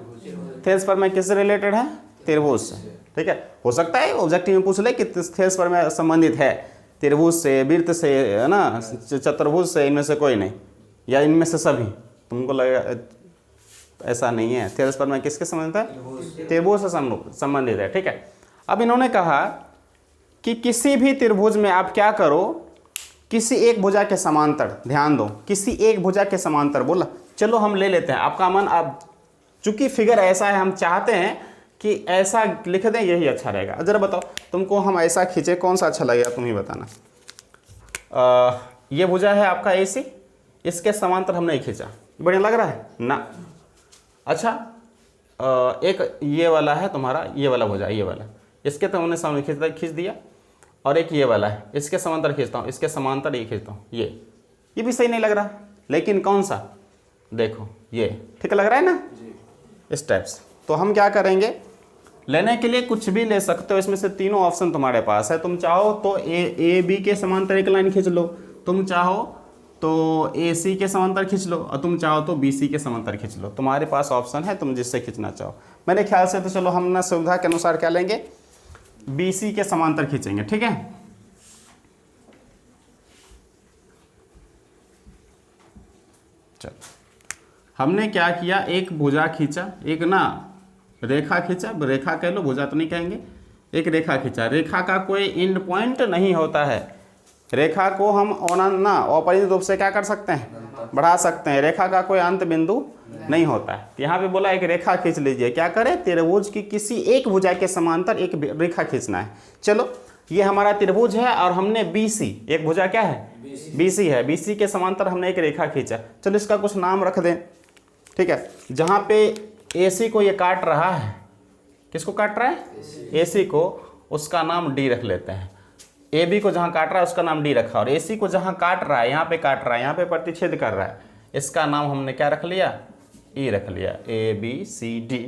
थेल्स प्रमेय किससे रिलेटेड है, त्रिभुज से। ठीक है, हो सकता है ऑब्जेक्टिव में पूछ ले कि थेल्स प्रमेय संबंधित है त्रिभुज से, वृत्त से, है ना, चतुर्भुज से, इनमें से कोई नहीं, या इनमें से सभी। तुमको लगेगा ऐसा नहीं है, थेल्स प्रमेय किसके संबंधित है, त्रिभुज से संबंधित है। ठीक है, अब इन्होंने कहा कि किसी भी त्रिभुज में आप क्या करो, किसी एक भुजा के समांतर, ध्यान दो, किसी एक भुजा के समांतर बोला। चलो हम ले लेते हैं, आपका मन, अब चूंकि फिगर ऐसा है, हम चाहते हैं कि ऐसा लिख दें, यही अच्छा रहेगा। जरा बताओ तुमको हम ऐसा खींचे कौन सा अच्छा लगेगा, तुम ही बताना। ये भुजा है आपका AC, इसके समांतर हमने नहीं खींचा, बढ़िया लग रहा है ना। अच्छा, एक ये वाला है तुम्हारा, ये वाला भुजा, ये वाला, इसके तो हमने सामने खींच दिया, और एक ये वाला है, इसके समांतर खींचता हूँ, इसके समांतर ये खींचता हूँ, ये भी सही नहीं लग रहा, लेकिन कौन सा, देखो ये ठीक लग रहा है ना, इस टाइप से। तो हम क्या करेंगे, लेने के लिए कुछ भी ले सकते हो, इसमें से तीनों ऑप्शन तुम्हारे पास है। तुम चाहो तो AB के समांतर एक लाइन खींच लो, तुम चाहो तो AC के समांतर खींच लो, और तुम चाहो तो BC के समांतर खींच लो। तुम्हारे पास ऑप्शन है, तुम जिससे खींचना चाहो। मेरे ख्याल से तो चलो हम ना सुविधा के अनुसार क्या लेंगे, BC के समांतर खींचेंगे। ठीक है, चलो हमने क्या किया, एक भुजा खींचा, एक ना रेखा खींचा, रेखा कह लो, भुजा तो नहीं कहेंगे, एक रेखा खींचा। रेखा का कोई एंड पॉइंट नहीं होता है, रेखा को हम अपरिमित रूप से क्या कर सकते हैं, बढ़ा सकते हैं, रेखा का कोई अंत बिंदु नहीं होता है। यहाँ पे बोला एक रेखा खींच लीजिए, क्या करें, त्रिभुज की किसी एक भुजा के समांतर एक रेखा खींचना है। चलो ये हमारा त्रिभुज है और हमने BC, एक भुजा क्या है, BC है, BC के समांतर हमने एक रेखा खींचा। चलो इसका कुछ नाम रख दें। ठीक है, जहाँ पे AC को ये काट रहा है, किसको काट रहा है, AC को, उसका नाम D रख लेते हैं। AB को जहाँ काट रहा है उसका नाम D रखा, और AC को जहाँ काट रहा है, यहाँ पे काट रहा है, यहाँ पे प्रतिच्छेद कर रहा है, इसका नाम हमने क्या रख लिया, E रख लिया, ABCD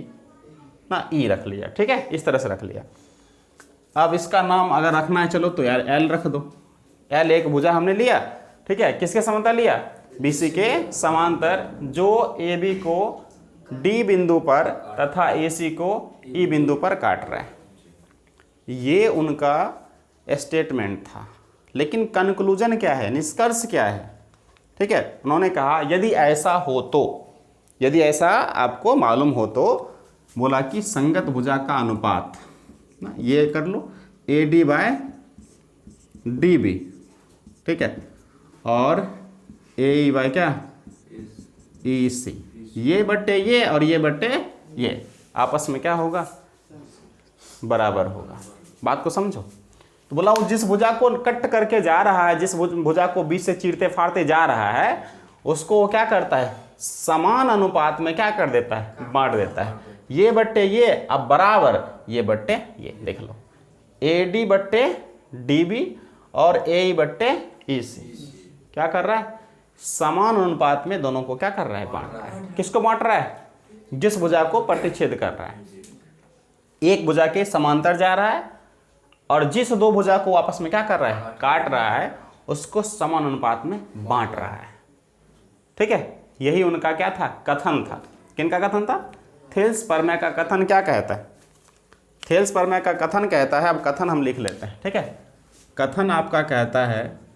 ना, E रख लिया। ठीक है, इस तरह से रख लिया। अब इसका नाम अगर रखना है चलो तो यार एल रख दो। एल एक भुजा हमने लिया, ठीक है, किसके समांतर लिया, बीसी के समांतर, जो ए बी को डी बिंदु पर तथा ए सी को ई बिंदु पर काट रहा है। ये उनका स्टेटमेंट था, लेकिन कंक्लूजन क्या है, निष्कर्ष क्या है, ठीक है। उन्होंने कहा यदि ऐसा हो तो, यदि ऐसा आपको मालूम हो तो, बोला कि संगत भुजा का अनुपात ना, ये कर लो A D by D B, ठीक है, और ए ई बाय क्या, ई सी, ये बट्टे ये और ये बट्टे ये आपस में क्या होगा, बराबर होगा। बात को समझो। तो बोला वो जिस भुजा को कट करके जा रहा है, जिस भुजा को बीच से चीरते फाड़ते जा रहा है, उसको वो क्या करता है, समान अनुपात में क्या कर देता है, बांट देता है। ये बट्टे ये अब बराबर ये बट्टे ये, देख लो ए डी बट्टे डी बी और ए ई बट्टे ई सी क्या कर रहा है, समान अनुपात में दोनों को क्या कर रहा है, बांट रहा है। किसको बांट रहा है, जिस भुजा को प्रतिच्छेद कर रहा है। एक भुजा के समांतर जा रहा है और जिस दो भुजा को आपस में क्या कर रहा है, काट रहा है, उसको समान अनुपात में बांट रहा है, ठीक है। यही उनका क्या था, कथन था। किनका कथन था, थेल्स परमै का कथन क्या कहता है, थेल्स परमै का कथन कहता है, अब कथन हम लिख लेते हैं, ठीक है। कथन आपका कहता है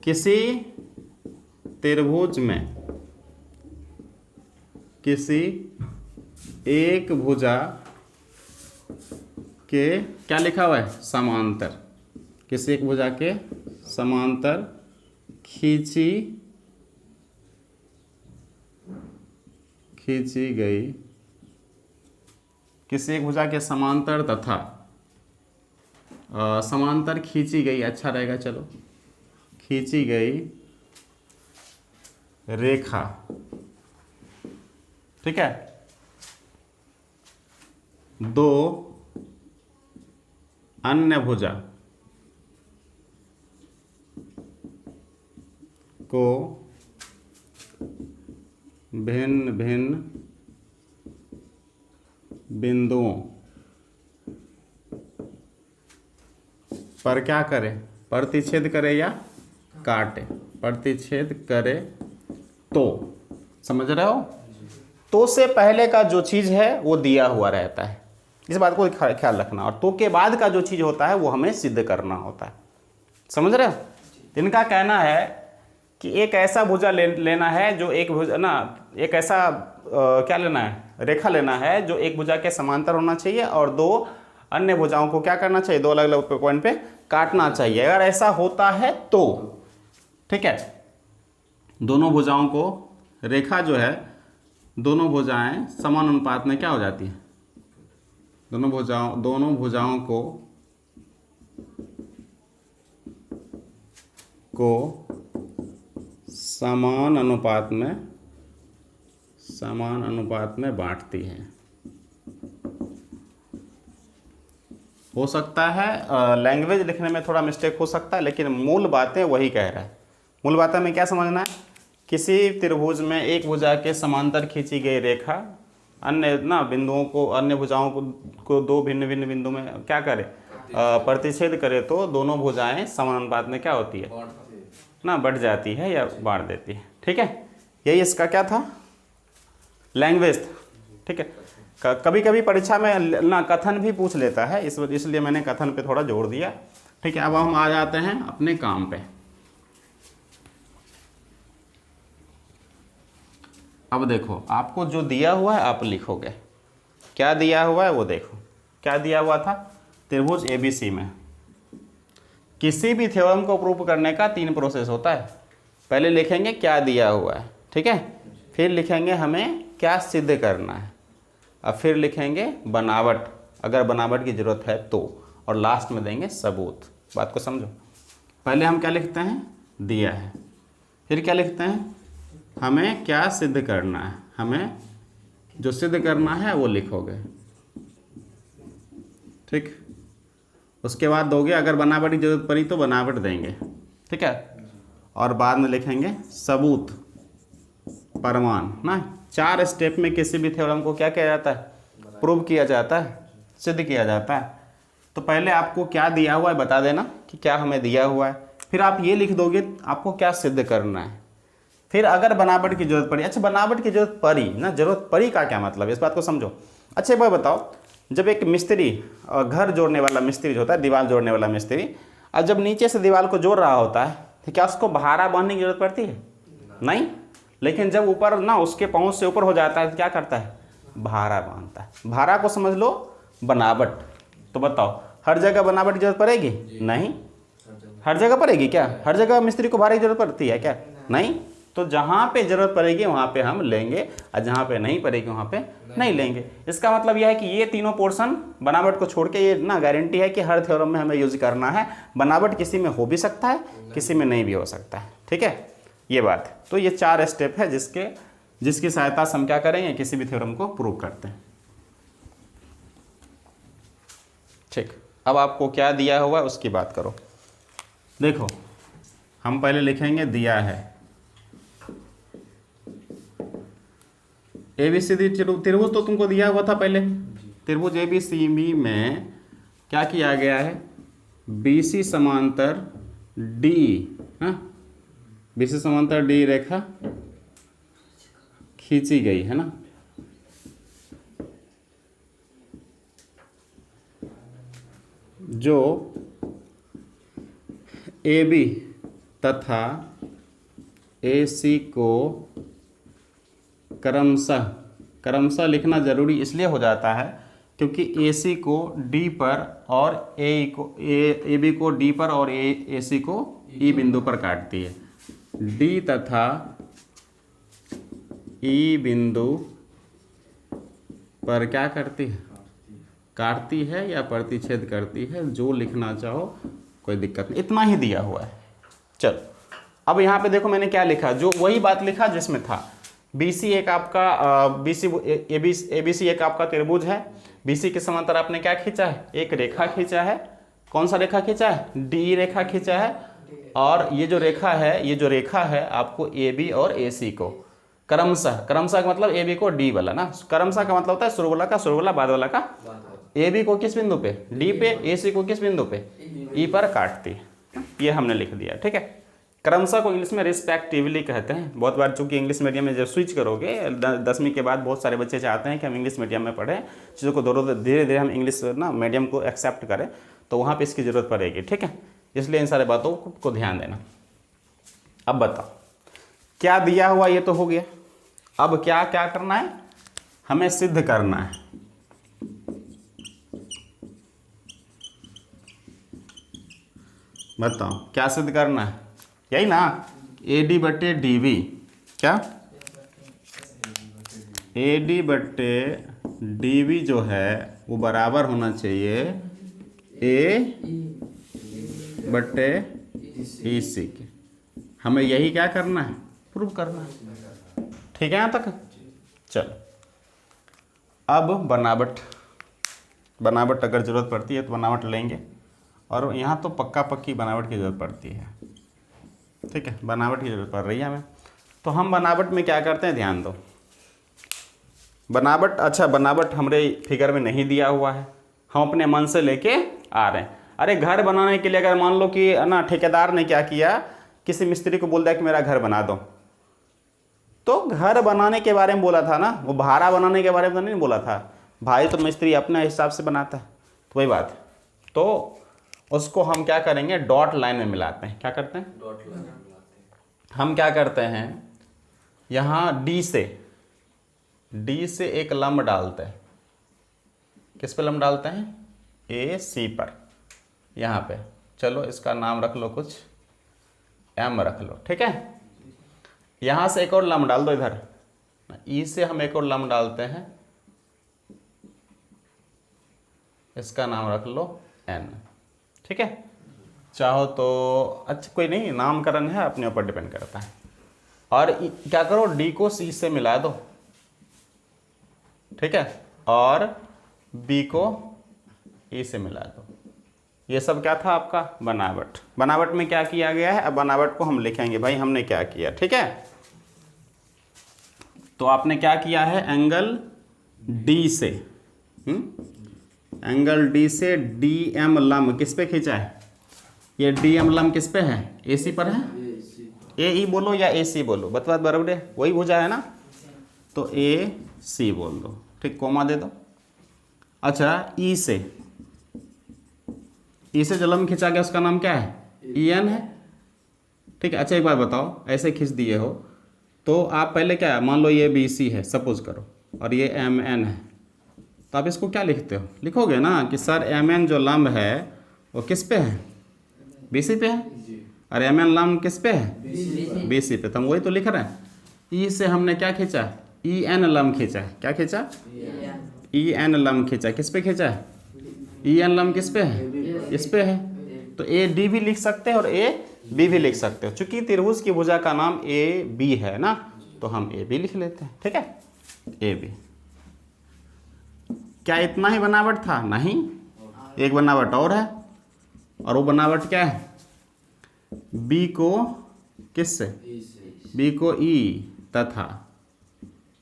किसी त्रिभुज में किसी एक भुजा के क्या लिखा हुआ है, समांतर, किसी एक भुजा के समांतर खींची गई, किसी एक भुजा के समांतर तथा समांतर खींची गई, अच्छा रहेगा चलो, खींची गई रेखा, ठीक है, दो अन्य भुजा को भिन्न भिन्न बिंदुओं पर क्या करे, प्रतिच्छेद करे या काटे, प्रतिच्छेद करे तो, समझ रहे हो। तो से पहले का जो चीज है वो दिया हुआ रहता है, इस बात को ख्याल रखना, और तो के बाद का जो चीज होता है वो हमें सिद्ध करना होता है, समझ रहे हो। इनका कहना है कि एक ऐसा भुजा लेना है जो एक भुजा ना, एक ऐसा क्या लेना है, रेखा लेना है जो एक भुजा के समांतर होना चाहिए और दो अन्य भुजाओं को क्या करना चाहिए, दो अलग अलग पॉइंट पे काटना चाहिए। अगर ऐसा होता है तो, ठीक है, दोनों भुजाओं को, रेखा जो है, दोनों भुजाएं समान अनुपात में क्या हो जाती है, दोनों भुजाओं को समान अनुपात में बांटती है। हो सकता है लैंग्वेज लिखने में थोड़ा मिस्टेक हो सकता है, लेकिन मूल बातें वही कह रहा है। मूल बातें में क्या समझना है, किसी त्रिभुज में एक भुजा के समांतर खींची गई रेखा अन्य ना बिंदुओं को, अन्य भुजाओं को दो भिन्न भिन्न बिंदु में क्या करे, प्रतिच्छेद करे तो दोनों भुजाएं समान अनुपात में क्या होती है ना, बढ़ जाती है या बांट देती है, ठीक है। यही इसका क्या था, लैंग्वेज था, ठीक है। कभी कभी परीक्षा में ना कथन भी पूछ लेता है, इसलिए मैंने कथन पे थोड़ा जोर दिया, ठीक है। अब हम आ जाते हैं अपने काम पे। अब देखो आपको जो दिया हुआ है आप लिखोगे, क्या दिया हुआ है वो देखो। क्या दिया हुआ था, त्रिभुज एबीसी में किसी भी थ्योरम को प्रूव करने का 3 प्रोसेस होता है। पहले लिखेंगे क्या दिया हुआ है, ठीक है, फिर लिखेंगे हमें क्या सिद्ध करना है, और फिर लिखेंगे बनावट, अगर बनावट की ज़रूरत है तो, और लास्ट में देंगे सबूत। बात को समझो। पहले हम क्या लिखते हैं, दिया है, फिर क्या लिखते हैं, हमें क्या सिद्ध करना है, हमें जो सिद्ध करना है वो लिखोगे, ठीक। उसके बाद दोगे, अगर बनावट की जरूरत पड़ी तो बनावट देंगे, ठीक है, और बाद में लिखेंगे सबूत, प्रमाण ना। 4 स्टेप में किसी भी थ्योरम को क्या किया जाता है, प्रूव किया जाता है, सिद्ध किया जाता है। तो पहले आपको क्या दिया हुआ है बता देना कि क्या हमें दिया हुआ है, फिर आप ये लिख दोगे आपको क्या सिद्ध करना है। फिर अगर बनावट की जरूरत पड़ी, अच्छा बनावट की जरूरत पड़ी ना, जरूरत पड़ी का क्या मतलब है, इस बात को समझो। अच्छा एक बार बताओ, जब एक मिस्त्री घर जोड़ने वाला मिस्त्री जो होता है, दीवार जोड़ने वाला मिस्त्री, और जब नीचे से दीवार को जोड़ रहा होता है तो क्या उसको बहारा बांधने की जरूरत पड़ती है? नहीं। लेकिन जब ऊपर ना उसके पहुंच से ऊपर हो जाता है तो क्या करता है? बहारा बांधता है। बहारा को समझ लो बनावट। तो बताओ हर जगह बनावट की जरूरत पड़ेगी? नहीं। हर जगह पड़ेगी क्या? हर जगह मिस्त्री को बहारे की जरूरत पड़ती है क्या? नहीं। तो जहाँ पे जरूरत पड़ेगी वहाँ पे हम लेंगे, और जहाँ पे नहीं पड़ेगी वहाँ पे नहीं लेंगे। इसका मतलब यह है कि ये तीनों पोर्शन बनावट को छोड़ के ये ना गारंटी है कि हर थ्योरम में हमें यूज करना है। बनावट किसी में हो भी सकता है, किसी में नहीं भी हो सकता है। ठीक है, ये बात है। तो ये 4 स्टेप है जिसकी सहायता से हम क्या करेंगे, किसी भी थ्योरम को प्रूव करते हैं। ठीक, अब आपको क्या दिया हुआ है उसकी बात करो। देखो हम पहले लिखेंगे दिया है ABCD त्रिभुज, तो तुमको दिया हुआ था पहले। त्रिभुज ABCD में क्या किया गया है, BC समांतर D, हाँ BC समांतर D रेखा खींची गई है ना। जो AB तथा AC को क्रमशः लिखना जरूरी इसलिए हो जाता है क्योंकि AC को D पर और AB को D पर और AC को E बिंदु पर काटती है। D तथा E बिंदु पर क्या करती है? काटती है या प्रतिच्छेद करती है, जो लिखना चाहो कोई दिक्कत नहीं, इतना ही दिया हुआ है। चलो अब यहाँ पे देखो मैंने क्या लिखा, जो वही बात लिखा जिसमें था। BC एक आपका ABC एक आपका त्रिभुज है। BC के समांतर आपने क्या खींचा है? एक रेखा खींचा है। कौन सा रेखा खींचा है? D रेखा खींचा है। और ये जो रेखा है आपको AB और AC को क्रमशः का मतलब AB को D वाला ना, क्रमशः का मतलब होता है शुरू वाला का शुरू वाला, बाद वाला का। AB को किस बिंदु पे? D पे। AC को किस बिंदु पे? E पर काटती है। ये हमने लिख दिया। ठीक है, क्रमशः को इंग्लिश में रिस्पेक्टिवली कहते हैं। बहुत बार चूंकि इंग्लिश मीडियम में जब स्विच करोगे 10वीं के बाद बहुत सारे बच्चे चाहते हैं कि हम इंग्लिश मीडियम में पढ़ें, चीज़ों को धीरे धीरे हम इंग्लिश ना मीडियम को एक्सेप्ट करें, तो वहाँ पे इसकी ज़रूरत पड़ेगी। ठीक है, इसलिए इन सारे बातों को ध्यान देना। अब बताओ क्या दिया हुआ, ये तो हो गया। अब क्या क्या करना है, हमें सिद्ध करना है। बताओ क्या सिद्ध करना है, यही ना, AD बटे DB। क्या? AD बटे DB जो है वो बराबर होना चाहिए A बटे EC के। हमें यही क्या करना है, प्रूव करना है। ठीक है यहाँ तक? चलो अब बनावट अगर ज़रूरत पड़ती है तो बनावट लेंगे, और यहाँ तो पक्की बनावट की ज़रूरत पड़ती है। ठीक है, बनावट की ज़रूरत पड़ रही है हमें, तो हम बनावट में क्या करते हैं, ध्यान दो। बनावट हमारे फिगर में नहीं दिया हुआ है, हम अपने मन से लेके आ रहे हैं। अरे घर बनाने के लिए अगर मान लो कि ना ठेकेदार ने क्या किया, किसी मिस्त्री को बोल दिया कि मेरा घर बना दो, तो घर बनाने के बारे में बोला था ना, वो बहारा बनाने के बारे में तो नहीं बोला था। भाई तो मिस्त्री अपने हिसाब से बनाता है, तो वही बात है। तो उसको हम क्या करेंगे, डॉट लाइन में मिलाते हैं। क्या करते हैं? डॉट लाइन में मिलाते हैं। हम क्या करते हैं, यहाँ D से एक लंब डालते हैं। किस पे लंब डालते हैं? AC पर। यहाँ पे चलो इसका नाम रख लो, कुछ M रख लो। ठीक है, यहाँ से एक और लंब डाल दो, इधर E से हम एक और लंब डालते हैं, इसका नाम रख लो N। ठीक है, चाहो तो अच्छा कोई नहीं, नामकरण है, अपने ऊपर डिपेंड करता है। और क्या करो, D को C से मिला दो। ठीक है, और B को E से मिला दो। ये सब क्या था आपका, बनावट में क्या किया गया है। अब बनावट को हम लिखेंगे, भाई हमने क्या किया। ठीक है, तो आपने क्या किया है, एंगल D से एंगल डी से डी एम लंब किस पे खींचा है? ये डी एम लंब किस पे है? ए सी पर है। ए ई बोलो या ए सी बोलो, बत बराबर है, वही भुजा है ना, तो ए सी बोल दो, ठीक, कोमा दे दो। अच्छा ई से जो लंब खींचा गया उसका नाम क्या है? ई एन है, ठीक है। अच्छा एक बात बताओ, ऐसे खींच दिए हो तो आप पहले क्या है, मान लो ये बी सी है सपोज करो, और ये एम एन है, तो आप इसको क्या लिखते हो? लिखोगे ना कि सर एम एन जो लंब है वो किस पे है? बी सी पे है, और एम एन लंब किस पे है? बी सी पे, तो हम वही तो लिख रहे हैं। ई से हमने क्या खींचा? ई एन लंब खींचा है। क्या खींचा? ई एन लंब खींचा। किस पे खींचा है? ई एन लंब किस पे है? इस पे है, तो ए डी भी लिख सकते हैं और ए बी भी लिख सकते हो। चूंकि त्रिभुज की भुजा का नाम ए बी है ना, तो हम ए बी लिख लेते हैं, ठीक है, ए बी। क्या इतना ही बनावट था? नहीं, एक बनावट और है, और वो बनावट क्या है? बी को किस से? बी को ई तथा,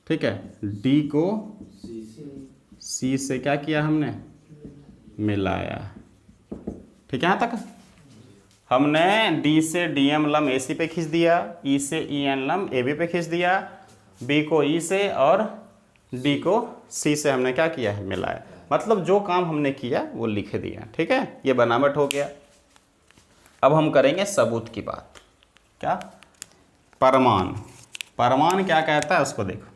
ठीक है, डी को सी से क्या किया हमने? मिलाया, ठीक है। यहाँ तक हमने डी से डी एम लंब ए सी पे खींच दिया, ई से ई एन लंब ए बी पे खींच दिया, बी को ई से और डी को सी से हमने क्या किया है? मिलाया। मतलब जो काम हमने किया वो लिख दिया, ठीक है, ये बनावट हो गया। अब हम करेंगे सबूत की बात। क्या? परमान। परमान क्या कहता है उसको देखो,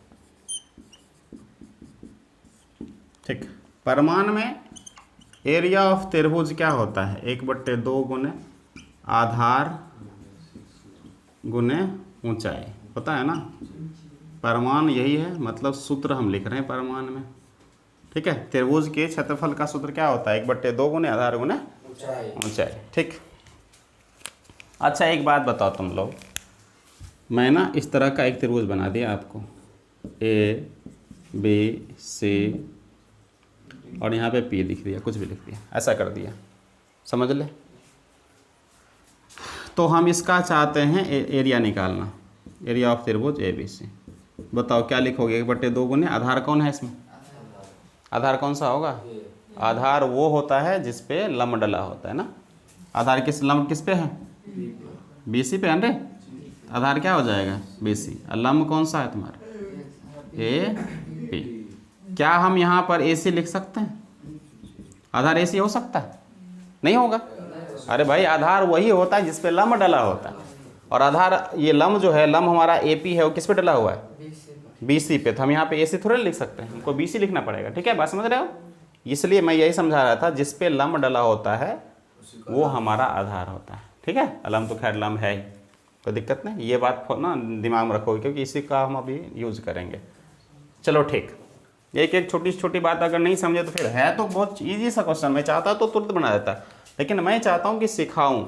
ठीक। परमान में एरिया ऑफ त्रिभुज क्या होता है? 1/2 गुने आधार गुने ऊंचाई, पता है ना? परमान यही है, मतलब सूत्र हम लिख रहे हैं परमान में, ठीक है। त्रिभुज के क्षेत्रफल का सूत्र क्या होता है? 1/2 गुने आधार गुने ऊंचाई, ठीक। अच्छा एक बात बताओ तुम लोग, मैं ना इस तरह का एक त्रिभुज बना दिया आपको, ए बी सी, और यहाँ पे पी लिख दिया, कुछ भी लिख दिया, ऐसा कर दिया, समझ ले। तो हम इसका चाहते हैं एरिया निकालना, एरिया ऑफ त्रिभुज ए बी सी। बताओ क्या लिखोगे? 1/2 गुने आधार कौन है इसमें? आधार कौन सा होगा? आधार वो होता है जिस पे लंब डला होता है ना। आधार किस लंब किस पे है? बी सी पे है रे। आधार क्या हो जाएगा? B C. और लंब कौन सा है तुम्हारा? A B. क्या हम यहाँ पर ए सी लिख सकते हैं? आधार ए सी हो सकता है? नहीं होगा। अरे भाई आधार वही होता है जिस पे लंब डला होता है, और आधार ये लंब जो है, लंब हमारा ए पी है, वो किस पे डला हुआ है? बी सी पे। तो हम यहाँ पे ए सी थोड़े लिख सकते हैं, हमको बी सी लिखना पड़ेगा, ठीक है, बात समझ रहे हो? इसलिए मैं यही समझा रहा था, जिस पे लंब डला होता है वो हमारा आधार होता है, ठीक है। लंब तो खैर लंब है ही, कोई दिक्कत नहीं, ये बात ना दिमाग में रखोगे क्योंकि इसी का हम अभी यूज़ करेंगे। चलो ठीक, एक एक छोटी छोटी बात अगर नहीं समझे तो फिर है तो बहुत ईजी सा क्वेश्चन, मैं चाहता तो तुरंत बना देता, लेकिन मैं चाहता हूँ कि सिखाऊँ,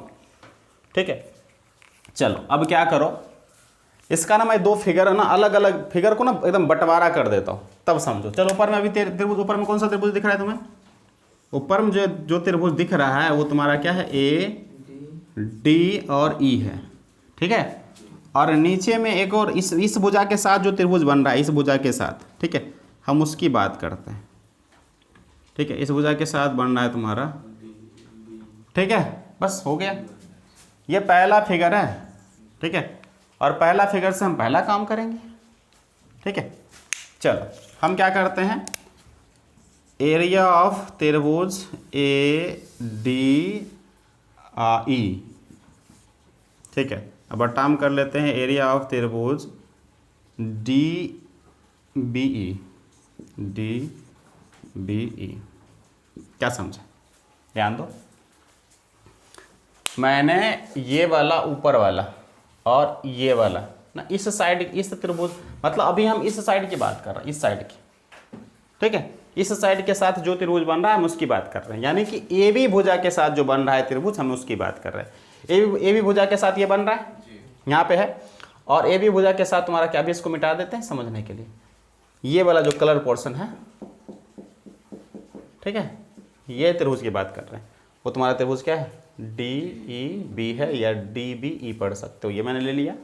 ठीक है। चलो अब क्या करो, इसका ना मैं 2 फिगर है ना, अलग अलग फिगर को ना एकदम बंटवारा कर देता हूँ, तब समझो। चलो ऊपर में अभी त्रिभुज, ऊपर में कौन सा त्रिभुज दिख रहा है तुम्हें? ऊपर में जो त्रिभुज दिख रहा है वो तुम्हारा क्या है? ए डी और ई है, ठीक है। और नीचे में एक और इस भुजा के साथ जो त्रिभुज बन रहा है, इस भुजा के साथ, ठीक है, हम उसकी बात करते हैं, ठीक है। इस भुजा के साथ बन रहा है तुम्हारा, ठीक है, बस हो गया। ये पहला फिगर है, ठीक है, और पहला फिगर से हम पहला काम करेंगे, ठीक है। चलो हम क्या करते हैं, एरिया ऑफ त्रिभुज ए डी ई, ठीक है। अब बटाम कर लेते हैं एरिया ऑफ त्रिभुज D B E, D B E. क्या समझा? ध्यान दो, मैंने ये वाला ऊपर वाला और ये वाला ना, इस साइड, इस त्रिभुज, मतलब अभी हम इस साइड की बात कर रहे हैं, इस साइड की, ठीक है। इस साइड के साथ जो त्रिभुज बन रहा है हम उसकी बात कर रहे हैं, यानी कि ए बी भुजा के साथ जो बन रहा है त्रिभुज, हम उसकी बात कर रहे हैं। ए बी भुजा के साथ ये बन रहा है, यहाँ पे है, और ए बी भुजा के साथ तुम्हारा क्या, भी इसको मिटा देते हैं समझने के लिए, ये वाला जो कलर पोर्शन है, ठीक है, ये त्रिभुज की बात कर रहे हैं। वो तुम्हारा त्रिभुज क्या है? डी ई बी है, या डी बी ई पढ़ सकते हो, ये मैंने ले लिया।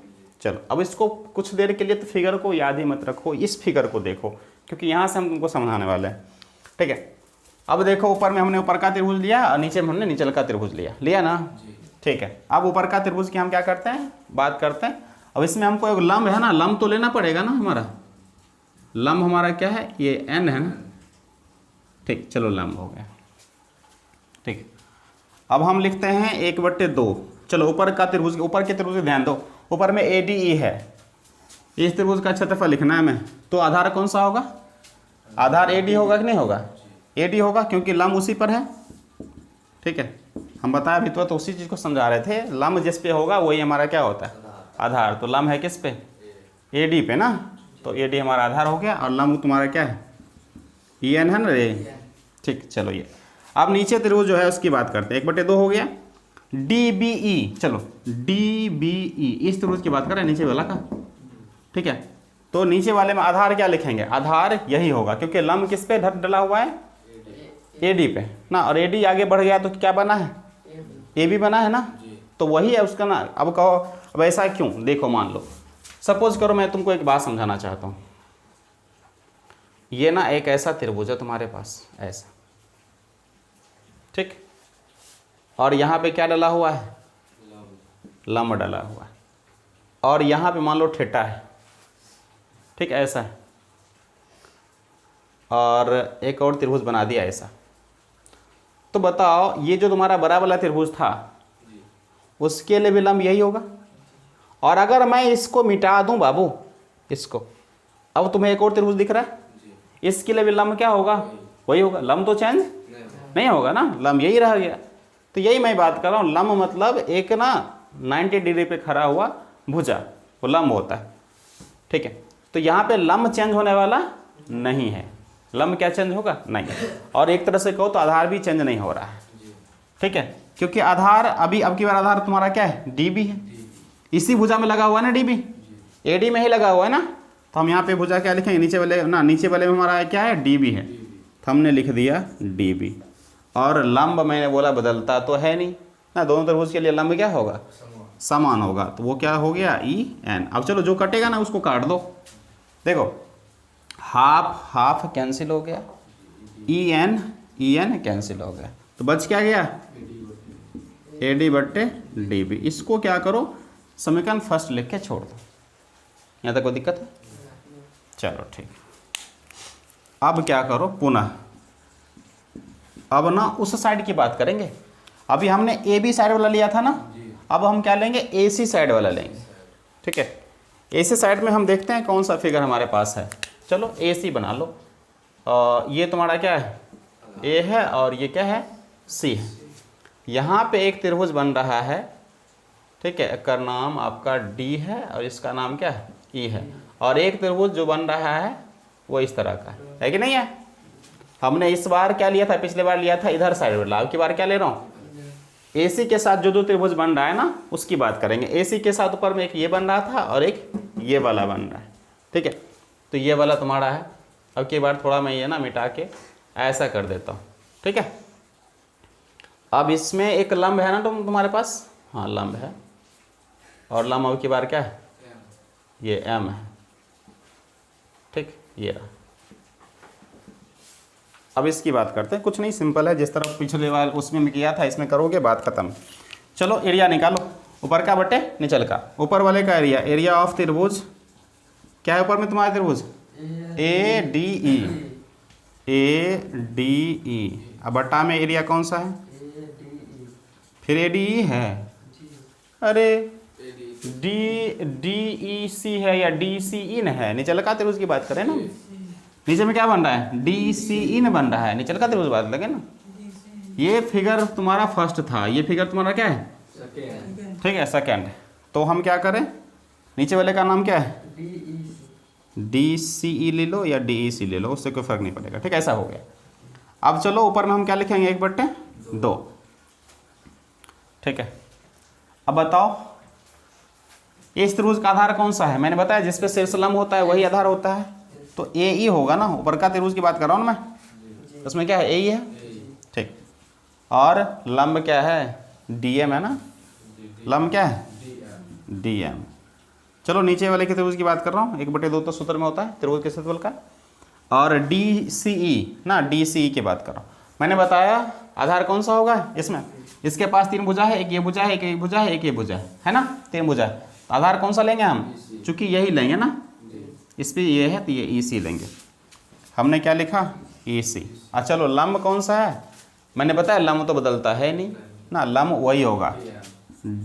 चलो अब इसको कुछ देर के लिए तो फिगर को याद ही मत रखो, इस फिगर को देखो, क्योंकि यहाँ से हम तुमको समझाने वाले हैं। ठीक है। अब देखो ऊपर में हमने ऊपर का त्रिभुज लिया और नीचे में हमने निचल का त्रिभुज लिया ना, ठीक है। अब ऊपर का त्रिभुज की हम क्या करते हैं, बात करते हैं। अब इसमें हमको एक लंब है ना, लंब तो लेना पड़ेगा ना, हमारा लंब हमारा क्या है, ये n है ना, ठीक, चलो लंब हो गया, ठीक। अब हम लिखते हैं 1/2। चलो ऊपर का त्रिभुज, ऊपर के त्रिभुज ध्यान दो, ऊपर में ADE है, इस त्रिभुज का क्षेत्रफल लिखना है हमें, तो आधार कौन सा होगा, आधार AD होगा कि नहीं होगा, AD होगा, क्योंकि लंब उसी पर है, ठीक है। हम बताया अभी तो उसी चीज़ को समझा रहे थे, लंब जिस पे होगा वही हमारा क्या होता है, आधार। तो लंब है किस पे, AD पे ना, तो AD हमारा आधार हो गया, और लंब तुम्हारा क्या है, EN है ना रे, ठीक। चलो ये अब नीचे त्रिभुज जो है उसकी बात करते हैं, 1/2 हो गया। DBE, चलो DBE इस त्रिभुज की बात करें, नीचे वाला का, ठीक है। तो नीचे वाले में आधार क्या लिखेंगे, आधार यही होगा, क्योंकि लंब किस पे डला हुआ है, AD पे ना, और AD आगे बढ़ गया तो क्या बना है, AB बना है ना, तो वही है उसका ना। अब कहो अब ऐसा क्यों, देखो मान लो सपोज करो मैं तुमको एक बात समझाना चाहता हूँ, ये ना एक ऐसा त्रिभुज है तुम्हारे पास ऐसा, ठीक, और यहाँ पे क्या डला हुआ है, लंब डला हुआ है, और यहाँ पे मान लो थीटा है, ठीक, ऐसा है, और एक और त्रिभुज बना दिया ऐसा। तो बताओ ये जो तुम्हारा बड़ा वाला त्रिभुज था उसके लिए भी लंब यही होगा, और अगर मैं इसको मिटा दूं बाबू इसको, अब तुम्हें एक और त्रिभुज दिख रहा है, इसके लिए भी लंब क्या होगा, वही होगा, लंब तो चेंज नहीं होगा ना, लंब यही रह गया। तो यही मैं बात कर रहा हूँ, लंब मतलब एक ना 90 डिग्री पे खड़ा हुआ भुजा, वो लंब होता है, ठीक है। तो यहाँ पे लंब चेंज होने वाला नहीं है, लंब क्या चेंज होगा, नहीं। और एक तरह से कहो तो आधार भी चेंज नहीं हो रहा है, ठीक है, क्योंकि आधार अभी अब की बार आधार तुम्हारा क्या है, DB है, इसी भुजा में लगा हुआ है ना, DB AD में ही लगा हुआ है ना। तो हम यहाँ पे भुजा क्या लिखेंगे, नीचे वाले ना, नीचे वाले में हमारा क्या है, DB है, तो हमने लिख दिया DB। और लंब मैंने बोला बदलता तो है नहीं ना, दोनों त्रिभुज के लिए लंब क्या होगा, समान होगा, तो वो क्या हो गया, EN। अब चलो जो कटेगा ना उसको काट दो, देखो हाफ हाफ कैंसिल हो गया, EN कैंसिल हो गया, तो बच क्या गया, AD/DB। इसको क्या करो, समीकरण फर्स्ट लिख के छोड़ दो, यहाँ तक कोई दिक्कत है, चलो ठीक। अब क्या करो पुनः, अब ना उस साइड की बात करेंगे, अभी हमने AB साइड वाला लिया था ना, अब हम क्या लेंगे, AC साइड वाला लेंगे, ठीक है। AC साइड में हम देखते हैं कौन सा फिगर हमारे पास है, चलो AC बना लो। ये तुम्हारा क्या है, A है, और ये क्या है, C है। यहाँ पे एक त्रिभुज बन रहा है, ठीक है, इसका नाम आपका D है, और इसका नाम क्या है, E है, और एक त्रिभुज जो बन रहा है वो इस तरह का है कि नहीं है। हमने इस बार क्या लिया था, पिछले बार लिया था इधर साइड वाला, अब की बार क्या ले रहा हूँ, AC के साथ जो दो त्रिभुज बन रहा है ना उसकी बात करेंगे। AC के साथ ऊपर में एक ये बन रहा था और एक ये वाला बन रहा है, ठीक है। तो ये वाला तुम्हारा है, अब की बार थोड़ा मैं ये ना मिटा के ऐसा कर देता हूँ, ठीक है। अब इसमें एक लंब है ना तुम्हारे पास, हाँ लंब है, और लंब अब की बार क्या है, ये M है, ठीक, ये रहा। अब इसकी बात करते हैं, कुछ नहीं सिंपल है, जिस तरह पिछले बार उसमें किया था इसमें करोगे बात खत्म। चलो एरिया निकालो, ऊपर का बटे निचल का, ऊपर वाले का एरिया ऑफ त्रिभुज क्या है, ऊपर में तुम्हारा त्रिभुज ADE, अब बटा में एरिया कौन सा है, फिर ADE है, अरे DEC है या DCE है, निचल का त्रिभुज की बात करें ना, नीचे में क्या बन रहा है, DCE बन रहा है, निचल का त्रिभुज बात लगे ना। ये फिगर तुम्हारा फर्स्ट था, ये फिगर तुम्हारा क्या है, ठीक है, सेकंड। तो हम क्या करें, नीचे वाले का नाम क्या है, DCE ले लो या DEC ले लो, उससे कोई फर्क नहीं पड़ेगा, ठीक है, ऐसा हो गया। अब चलो ऊपर में हम क्या लिखेंगे, 1/2, ठीक है। अब बताओ इस त्रिभुज का आधार कौन सा है, मैंने बताया जिस पे शीर्ष लंब होता है वही आधार होता है, तो AE होगा ना, ऊपर का त्रिभुज की बात कर रहा हूँ ना मैं, उसमें क्या है, AE है, ठीक। और लंब क्या है, DM है ना, लंब क्या है, DM। चलो नीचे वाले के त्रिभुज की बात कर रहा हूँ, 1/2 तो सूत्र में होता है त्रिभुज के क्षेत्रफल का। और DCE ना, DCE की बात करो। मैंने बताया आधार कौन सा होगा इसमें, इसके पास 3 भुजा है, एक ये भुजा है, एक ये भुजा है, एक ये भुजा है ना, 3 भुजा है। तो आधार कौन सा लेंगे हम, चूंकि यही लेंगे ना, इस पर ये है तो ये EC लेंगे। हमने क्या लिखा, EC। चलो लंब कौन सा है, मैंने बताया लंब तो बदलता है नहीं ना, लंब वही होगा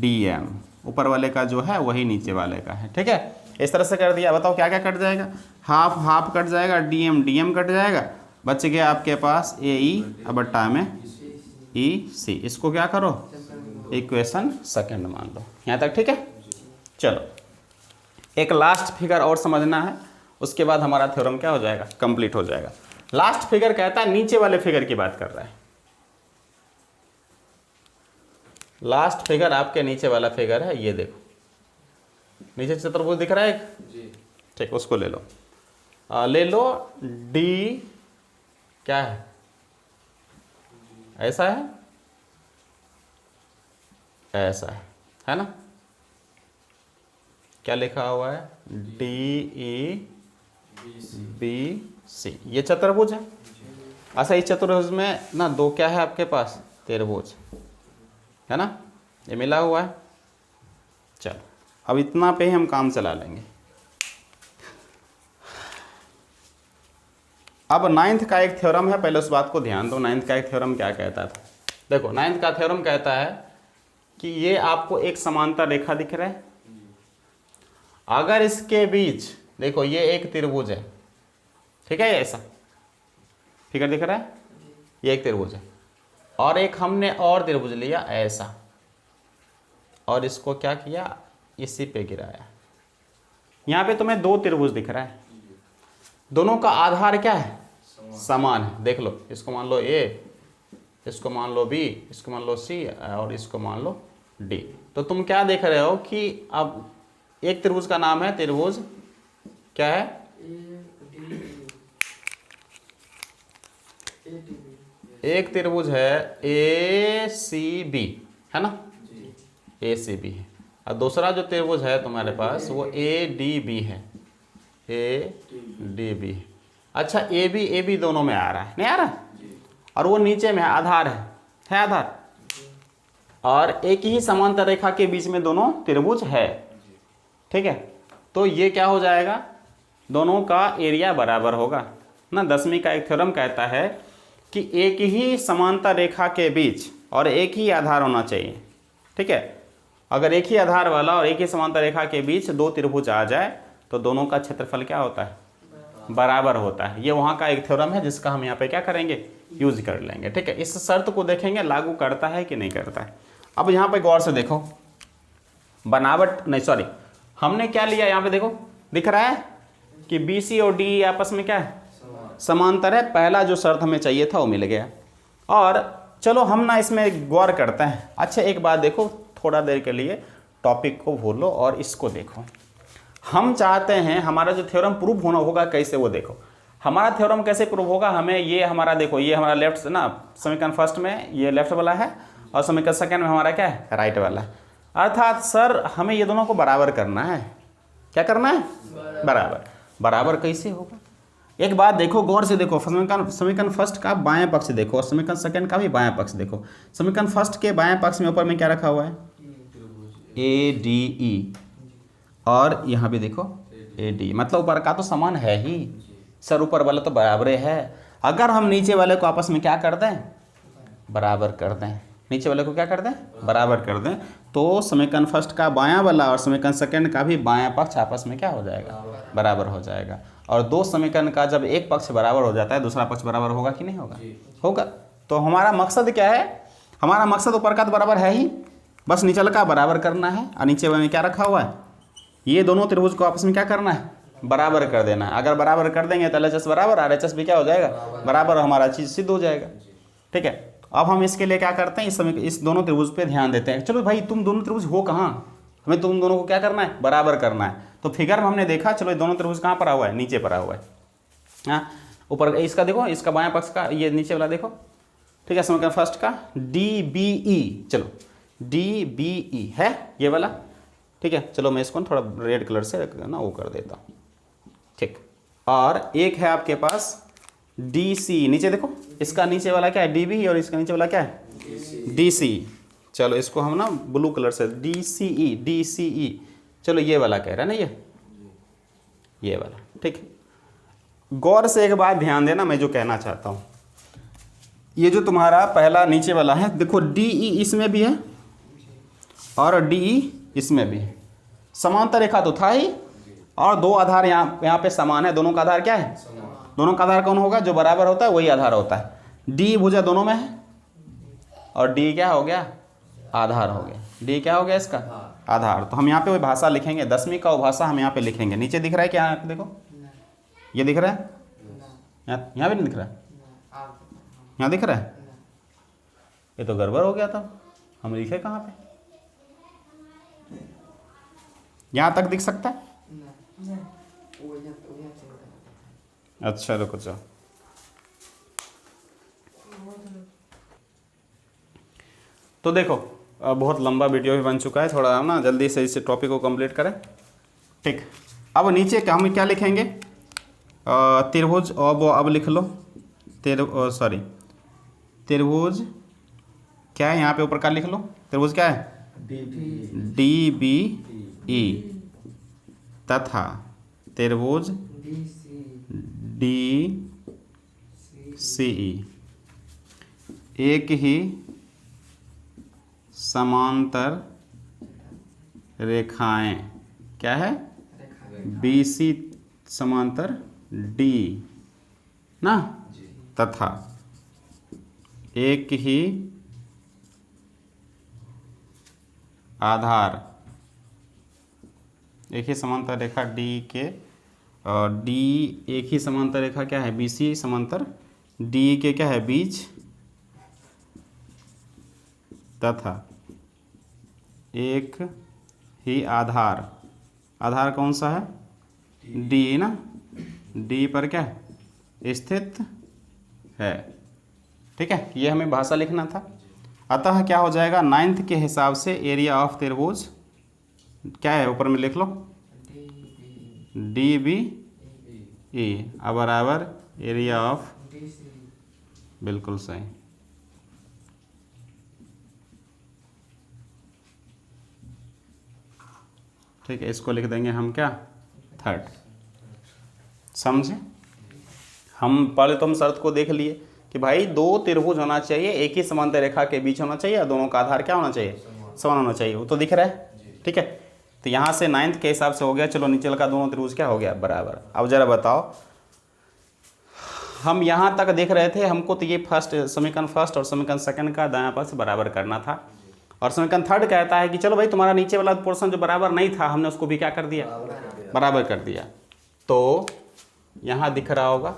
DM, ऊपर वाले का जो है वही नीचे वाले का है। ठीक है, इस तरह से कर दिया। बताओ क्या क्या कट जाएगा, हाफ हाफ कट जाएगा, DM कट जाएगा, बच गया आपके पास AE बट्टा में EC। इसको क्या करो, इक्वेशन सेकंड मान लो। यहाँ तक ठीक है। चलो एक लास्ट फिगर और समझना है, उसके बाद हमारा थ्योरम क्या हो जाएगा, कंप्लीट हो जाएगा। लास्ट फिगर कहता है, नीचे वाले फिगर की बात कर रहा है। लास्ट फिगर आपके नीचे वाला फिगर है, ये देखो नीचे चतुर्भुज दिख रहा है एक, ठीक, उसको ले लो। ले लो D क्या है, ऐसा है, ऐसा है ना, क्या लिखा हुआ है, DEBC, ये चतुर्भुज है। अच्छा इस चतुर्भुज में ना 2 क्या है आपके पास, त्रिभुज है ना, ये मिला हुआ है। चलो अब इतना पे ही हम काम चला लेंगे। अब 9th का एक थ्योरम है, पहले उस बात को ध्यान दो। 9th का एक थ्योरम क्या कहता था, देखो 9th का थ्योरम कहता है कि ये आपको एक समांतर रेखा दिख रहा है, अगर इसके बीच देखो ये एक त्रिभुज है, ठीक है, ऐसा फिगर दिख रहा है, ये एक त्रिभुज है, और एक हमने और त्रिभुज लिया ऐसा, और इसको क्या किया, इसी पे गिराया। यहाँ पे तुम्हें 2 त्रिभुज दिख रहा है, दोनों का आधार क्या है, समान है। देख लो, इसको मान लो A, इसको मान लो B, इसको मान लो C, और इसको मान लो D। तो तुम क्या देख रहे हो कि अब एक त्रिभुज का नाम है, त्रिभुज क्या है, एक त्रिभुज है ACB, है ना, ACB है, और दूसरा जो त्रिभुज है तुम्हारे पास वो ADB है, ADB है। अच्छा AB दोनों में आ रहा है, नहीं आ रहा, और वो नीचे में है, आधार है आधार, और एक ही समांतर रेखा के बीच में दोनों त्रिभुज है। ठीक है, तो ये क्या हो जाएगा, दोनों का एरिया बराबर होगा ना। 10वीं का एक थ्योरम कहता है कि एक ही समांतर रेखा के बीच और एक ही आधार होना चाहिए। ठीक है, अगर एक ही आधार वाला और एक ही समांतर रेखा के बीच 2 त्रिभुज आ जाए तो दोनों का क्षेत्रफल क्या होता है, बराबर होता है। ये वहाँ का एक थ्योरम है जिसका हम यहाँ पे क्या करेंगे, यूज कर लेंगे। ठीक है, इस शर्त को देखेंगे लागू करता है कि नहीं करता है। अब यहाँ पे गौर से देखो, बनावट नहीं, सॉरी, हमने क्या लिया, यहाँ पे देखो दिख रहा है कि BC और DE आपस में क्या है, समांतर है। पहला जो शर्त हमें चाहिए था वो मिल गया। और चलो हम ना इसमें गौर करते हैं। अच्छा एक बात देखो, थोड़ा देर के लिए टॉपिक को भूलो और इसको देखो। हम चाहते हैं हमारा जो थ्योरम प्रूव होना होगा कैसे, वो देखो। हमारा थ्योरम कैसे प्रूव होगा, हमें ये हमारा देखो, ये हमारा लेफ्ट ना, समीकरण फर्स्ट में ये लेफ्ट वाला है और समीकरण सेकंड में हमारा क्या है, राइट वाला है। अर्थात सर हमें ये दोनों को बराबर करना है। क्या करना है, बराबर। बराबर कैसे होगा, एक बात देखो गौर से देखो, समीकरण फर्स्ट का बाएं पक्ष देखो और समीकरण सेकंड का भी बाएं पक्ष देखो। समीकरण फर्स्ट के बाएं पक्ष में ऊपर में क्या रखा हुआ है, ADE, और यहाँ भी देखो AD, मतलब ऊपर का तो समान है ही सर, ऊपर वाला तो बराबर है। अगर हम नीचे वाले को आपस में क्या कर दें, बराबर कर दें, नीचे वाले को क्या कर दें, बराबर कर दें, तो समीकरण फर्स्ट का बायां वाला और समीकरण सेकंड का भी बायां पक्ष आपस में क्या हो जाएगा, बराबर हो जाएगा। और 2 समीकरण का जब एक पक्ष बराबर हो जाता है दूसरा पक्ष बराबर होगा कि नहीं होगा, होगा। तो हमारा मकसद क्या है, हमारा मकसद ऊपर का तो बराबर है ही, बस नीचे का बराबर करना है। और नीचे में क्या रखा हुआ है, ये दोनों त्रिभुज को आपस में क्या करना है, बराबर कर देना है। अगर बराबर कर देंगे तो LHS बराबर, RHS भी क्या हो जाएगा, बराबर, हमारा चीज़ सिद्ध हो जाएगा। ठीक है, अब हम इसके लिए क्या करते हैं, इस दोनों त्रिभुज पे ध्यान देते हैं। चलो भाई तुम दोनों त्रिभुज हो कहाँ, हमें तुम दोनों को क्या करना है, बराबर करना है। तो फिगर में हमने देखा, चलो ये दोनों त्रिभुज कहाँ पर हुआ है, नीचे पर हुआ है। हाँ, ऊपर इसका देखो, इसका बायां पक्ष का ये नीचे वाला देखो। ठीक है, समीकरण फर्स्ट का DBE, चलो DBE है ये वाला। ठीक है, चलो मैं इसको थोड़ा रेड कलर से ना वो कर देता हूँ। ठीक, और एक है आपके पास DC, नीचे देखो इसका नीचे वाला क्या है DB और इसका नीचे वाला क्या है DC। चलो इसको हम ना ब्लू कलर से DCE, चलो ये वाला कह रहा है ना, ये वाला, ठीक। गौर से एक बात ध्यान देना, मैं जो कहना चाहता हूँ, ये जो तुम्हारा पहला नीचे वाला है, देखो DE इसमें भी है और DE इसमें भी है, समांतर रेखा तो था ही, और दो आधार यहाँ पे समान है, दोनों का आधार क्या है, दोनों का आधार कौन होगा, जो बराबर होता है वही आधार होता है। D भुजा दोनों में है और D क्या हो गया, आधार हो गया। D क्या हो गया इसका, आधार। तो हम यहाँ पे वही भाषा लिखेंगे, 10वीं का वो भाषा हम यहाँ पे लिखेंगे। नीचे दिख रहा है क्या, यहाँ पे देखो, ये दिख रहा है, यहाँ भी नहीं दिख रहा है, यहाँ दिख रहा है, ये तो गड़बड़ हो गया था, हम लिखे कहाँ पे, यहाँ तक दिख सकता है। अच्छा रुको जाओ, तो देखो बहुत लंबा वीडियो भी बन चुका है, थोड़ा हम ना जल्दी से इस टॉपिक को कंप्लीट करें, ठीक। अब नीचे क्या हम क्या लिखेंगे, त्रिभुज, और वो अब लिख लो त्रिभुज क्या है, यहाँ पे ऊपर का लिख लो, त्रिभुज क्या है DBE तथा त्रिभुज DCE एक ही समांतर रेखाएं, क्या है BC समांतर D ना, तथा एक ही आधार, एक ही समांतर रेखा D के, D एक ही समांतर रेखा क्या है BC समांतर D के क्या है बीच, तथा एक ही आधार, आधार कौन सा है D ना, D पर क्या स्थित है, ठीक है। ये हमें भाषा लिखना था। अतः क्या हो जाएगा, 9th के हिसाब से एरिया ऑफ त्रिभुज क्या है, ऊपर में लिख लो DBE बराबर एरिया ऑफ, बिल्कुल सही, ठीक है। इसको लिख देंगे हम क्या 3rd, समझे। हम पहले तो हम शर्त को देख लिए कि भाई दो त्रिभुज होना चाहिए, एक ही समांतर रेखा के बीच होना चाहिए, और दोनों का आधार क्या होना चाहिए, समान होना चाहिए, वो तो दिख रहा है, ठीक है। तो यहाँ से 9th के हिसाब से हो गया। चलो नीचे का दोनों त्रिभुज क्या हो गया, बराबर। अब जरा बताओ, हम यहाँ तक देख रहे थे, हमको तो ये समीकरण फर्स्ट और समीकरण सेकंड का दायां पक्ष बराबर करना था, और समीकरण 3rd कहता है कि चलो भाई तुम्हारा नीचे वाला पोर्शन जो बराबर नहीं था, हमने उसको भी क्या कर दिया, बराबर कर दिया। तो यहाँ दिख रहा होगा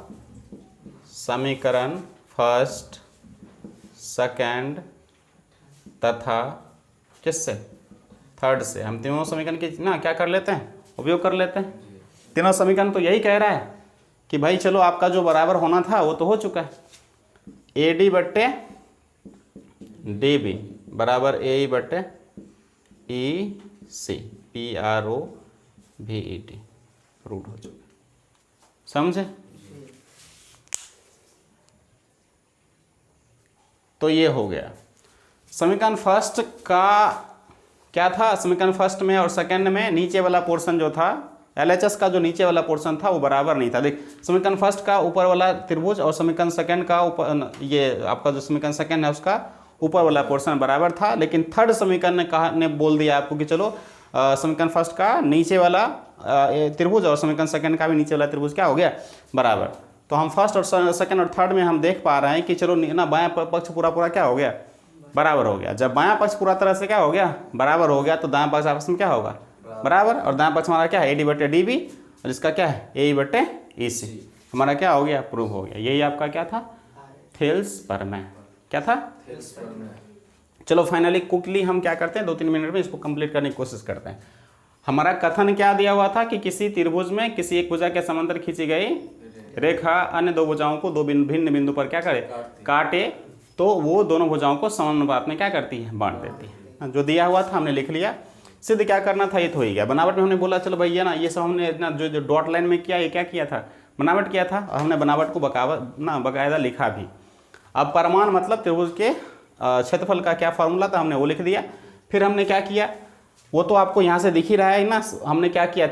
समीकरण फर्स्ट सेकंड तथा किससे 3rd से, हम तीनों समीकरण के ना क्या कर लेते हैं, उपयोग कर लेते हैं। तीनों समीकरण तो यही कह रहा है कि भाई चलो आपका जो बराबर होना था वो तो हो चुका है, AD बट्टे DB बराबर AE बट्टे EC PROVET रूट हो चुका, समझे। तो ये हो गया समीकरण फर्स्ट का। क्या था समीकरण फर्स्ट में और सेकंड में, नीचे वाला पोर्शन जो था LHS का, जो नीचे वाला पोर्शन था वो बराबर नहीं था। देख समीकरण फर्स्ट का ऊपर वाला त्रिभुज और समीकरण सेकंड का ऊपर, ये आपका जो समीकरण सेकंड है उसका ऊपर वाला पोर्शन बराबर था, लेकिन 3rd समीकरण ने बोल दिया आपको कि चलो समीकरण फर्स्ट का नीचे वाला त्रिभुज और समीकरण सेकंड का भी नीचे वाला त्रिभुज क्या हो गया, बराबर। तो हम फर्स्ट और सेकंड और थर्ड में हम देख पा रहे हैं कि चलो ना बायां पक्ष पूरा क्या हो गया, बराबर हो गया। जब बायां पक्ष पूरा तरह से क्या हो गया, बराबर हो गया, तो दायां पक्ष आपस में क्या होगा, बराबर। और दायां पक्ष हमारा क्या है AD बटे DB, और इसका क्या है AE बटे EC, हमारा क्या हो गया, प्रूव हो गया। यही आपका क्या था, थेल्स प्रमेय। क्या था, चलो फाइनली क्विकली हम क्या करते हैं, 2-3 मिनट में इसको कंप्लीट करने की कोशिश करते हैं। हमारा कथन क्या दिया हुआ था कि किसी त्रिभुज में किसी एक भुजा के समांतर खींची गई रेखा अन्य दो भुजाओं को दो भिन्न बिंदु पर क्या करे, काटे, तो वो दोनों भुजाओं को समान अनुपात में क्या करती है, बांट देती है। जो दिया हुआ था हमने लिख लिया, सिद्ध क्या करना था ये तो हो ही गया। बनावट में हमने बोला चलो भैया ना ये सब हमने इतना जो डॉट लाइन में किया, ये क्या किया था, बनावट किया था और हमने बनावट को बाकायदा लिखा भी। अब परिमाण मतलब त्रिभुज के क्षेत्रफल का क्या फॉर्मूला था हमने वो लिख दिया। फिर हमने क्या किया, वो तो आपको यहाँ से दिख ही रहा है ना, हमने क्या किया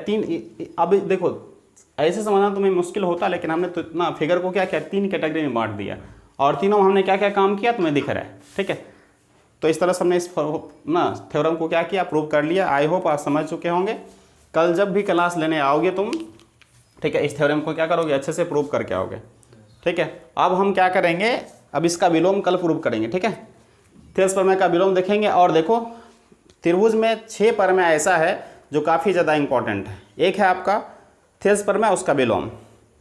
अब देखो ऐसे समझना तुम्हें मुश्किल होता, लेकिन हमने तो इतना फिगर को क्या किया 3 कैटेगरी में बांट दिया और तीनों हमने क्या क्या काम किया तुम्हें दिख रहा है। ठीक है, तो इस तरह से हमने इस थ्योरम को क्या किया, प्रूव कर लिया। आई होप आप समझ चुके होंगे। कल जब भी क्लास लेने आओगे तुम, ठीक है, इस थ्योरम को क्या करोगे, अच्छे से प्रूव करके आओगे। ठीक है, अब हम क्या करेंगे, अब इसका विलोम कल प्रूव करेंगे। ठीक है, थेल्स प्रमेय का विलोम देखेंगे। और देखो त्रिभुज में 6 प्रमेय ऐसा है जो काफ़ी ज़्यादा इंपॉर्टेंट है। एक है आपका थेल्स प्रमेय, उसका विलोम।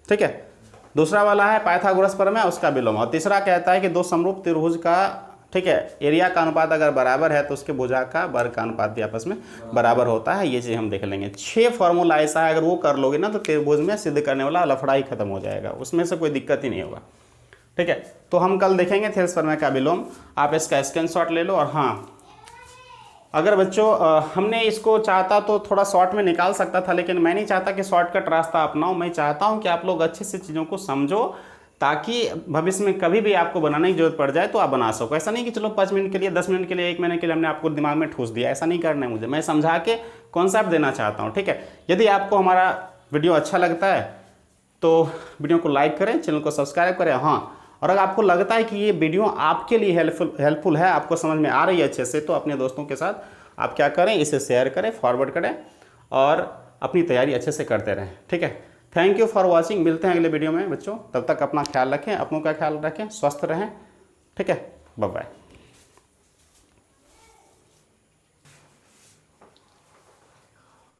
ठीक है, दूसरा वाला है पाइथागोरस प्रमेय, उसका विलोम। और तीसरा कहता है कि दो समरूप त्रिभुज का, ठीक है, एरिया का अनुपात अगर बराबर है तो उसके भुजा का वर्ग का अनुपात भी आपस में बराबर होता है। ये चीज़ हम देख लेंगे। 6 फॉर्मूला ऐसा है, अगर वो कर लोगे ना तो त्रिभुज में सिद्ध करने वाला लफड़ा ही खत्म हो जाएगा, उसमें से कोई दिक्कत ही नहीं होगा। ठीक है, तो हम कल देखेंगे थेल्स प्रमेय का विलोम। आप इसका स्क्रीनशॉट ले लो। और हाँ, अगर बच्चों हमने इसको चाहता तो थोड़ा शॉर्ट में निकाल सकता था, लेकिन मैं नहीं चाहता कि शॉर्टकट रास्ता अपनाओ। मैं चाहता हूँ कि आप लोग अच्छे से चीज़ों को समझो, ताकि भविष्य में कभी भी आपको बनाने की जरूरत पड़ जाए तो आप बना सको। ऐसा नहीं कि चलो 5 मिनट के लिए, 10 मिनट के लिए, 1 महीने के लिए हमने आपको दिमाग में ठूस दिया, ऐसा नहीं करना है मुझे। मैं समझा के कॉन्सेप्ट देना चाहता हूँ। ठीक है, यदि आपको हमारा वीडियो अच्छा लगता है तो वीडियो को लाइक करें, चैनल को सब्सक्राइब करें। हाँ, और अगर आपको लगता है कि ये वीडियो आपके लिए हेल्पफुल है, आपको समझ में आ रही है अच्छे से, तो अपने दोस्तों के साथ आप क्या करें, इसे शेयर करें, फॉरवर्ड करें और अपनी तैयारी अच्छे से करते रहें। ठीक है, थैंक यू फॉर वॉचिंग। मिलते हैं अगले वीडियो में बच्चों। तब तक अपना ख्याल रखें, अपनों का ख्याल रखें, स्वस्थ रहें। ठीक है, बाय बाय।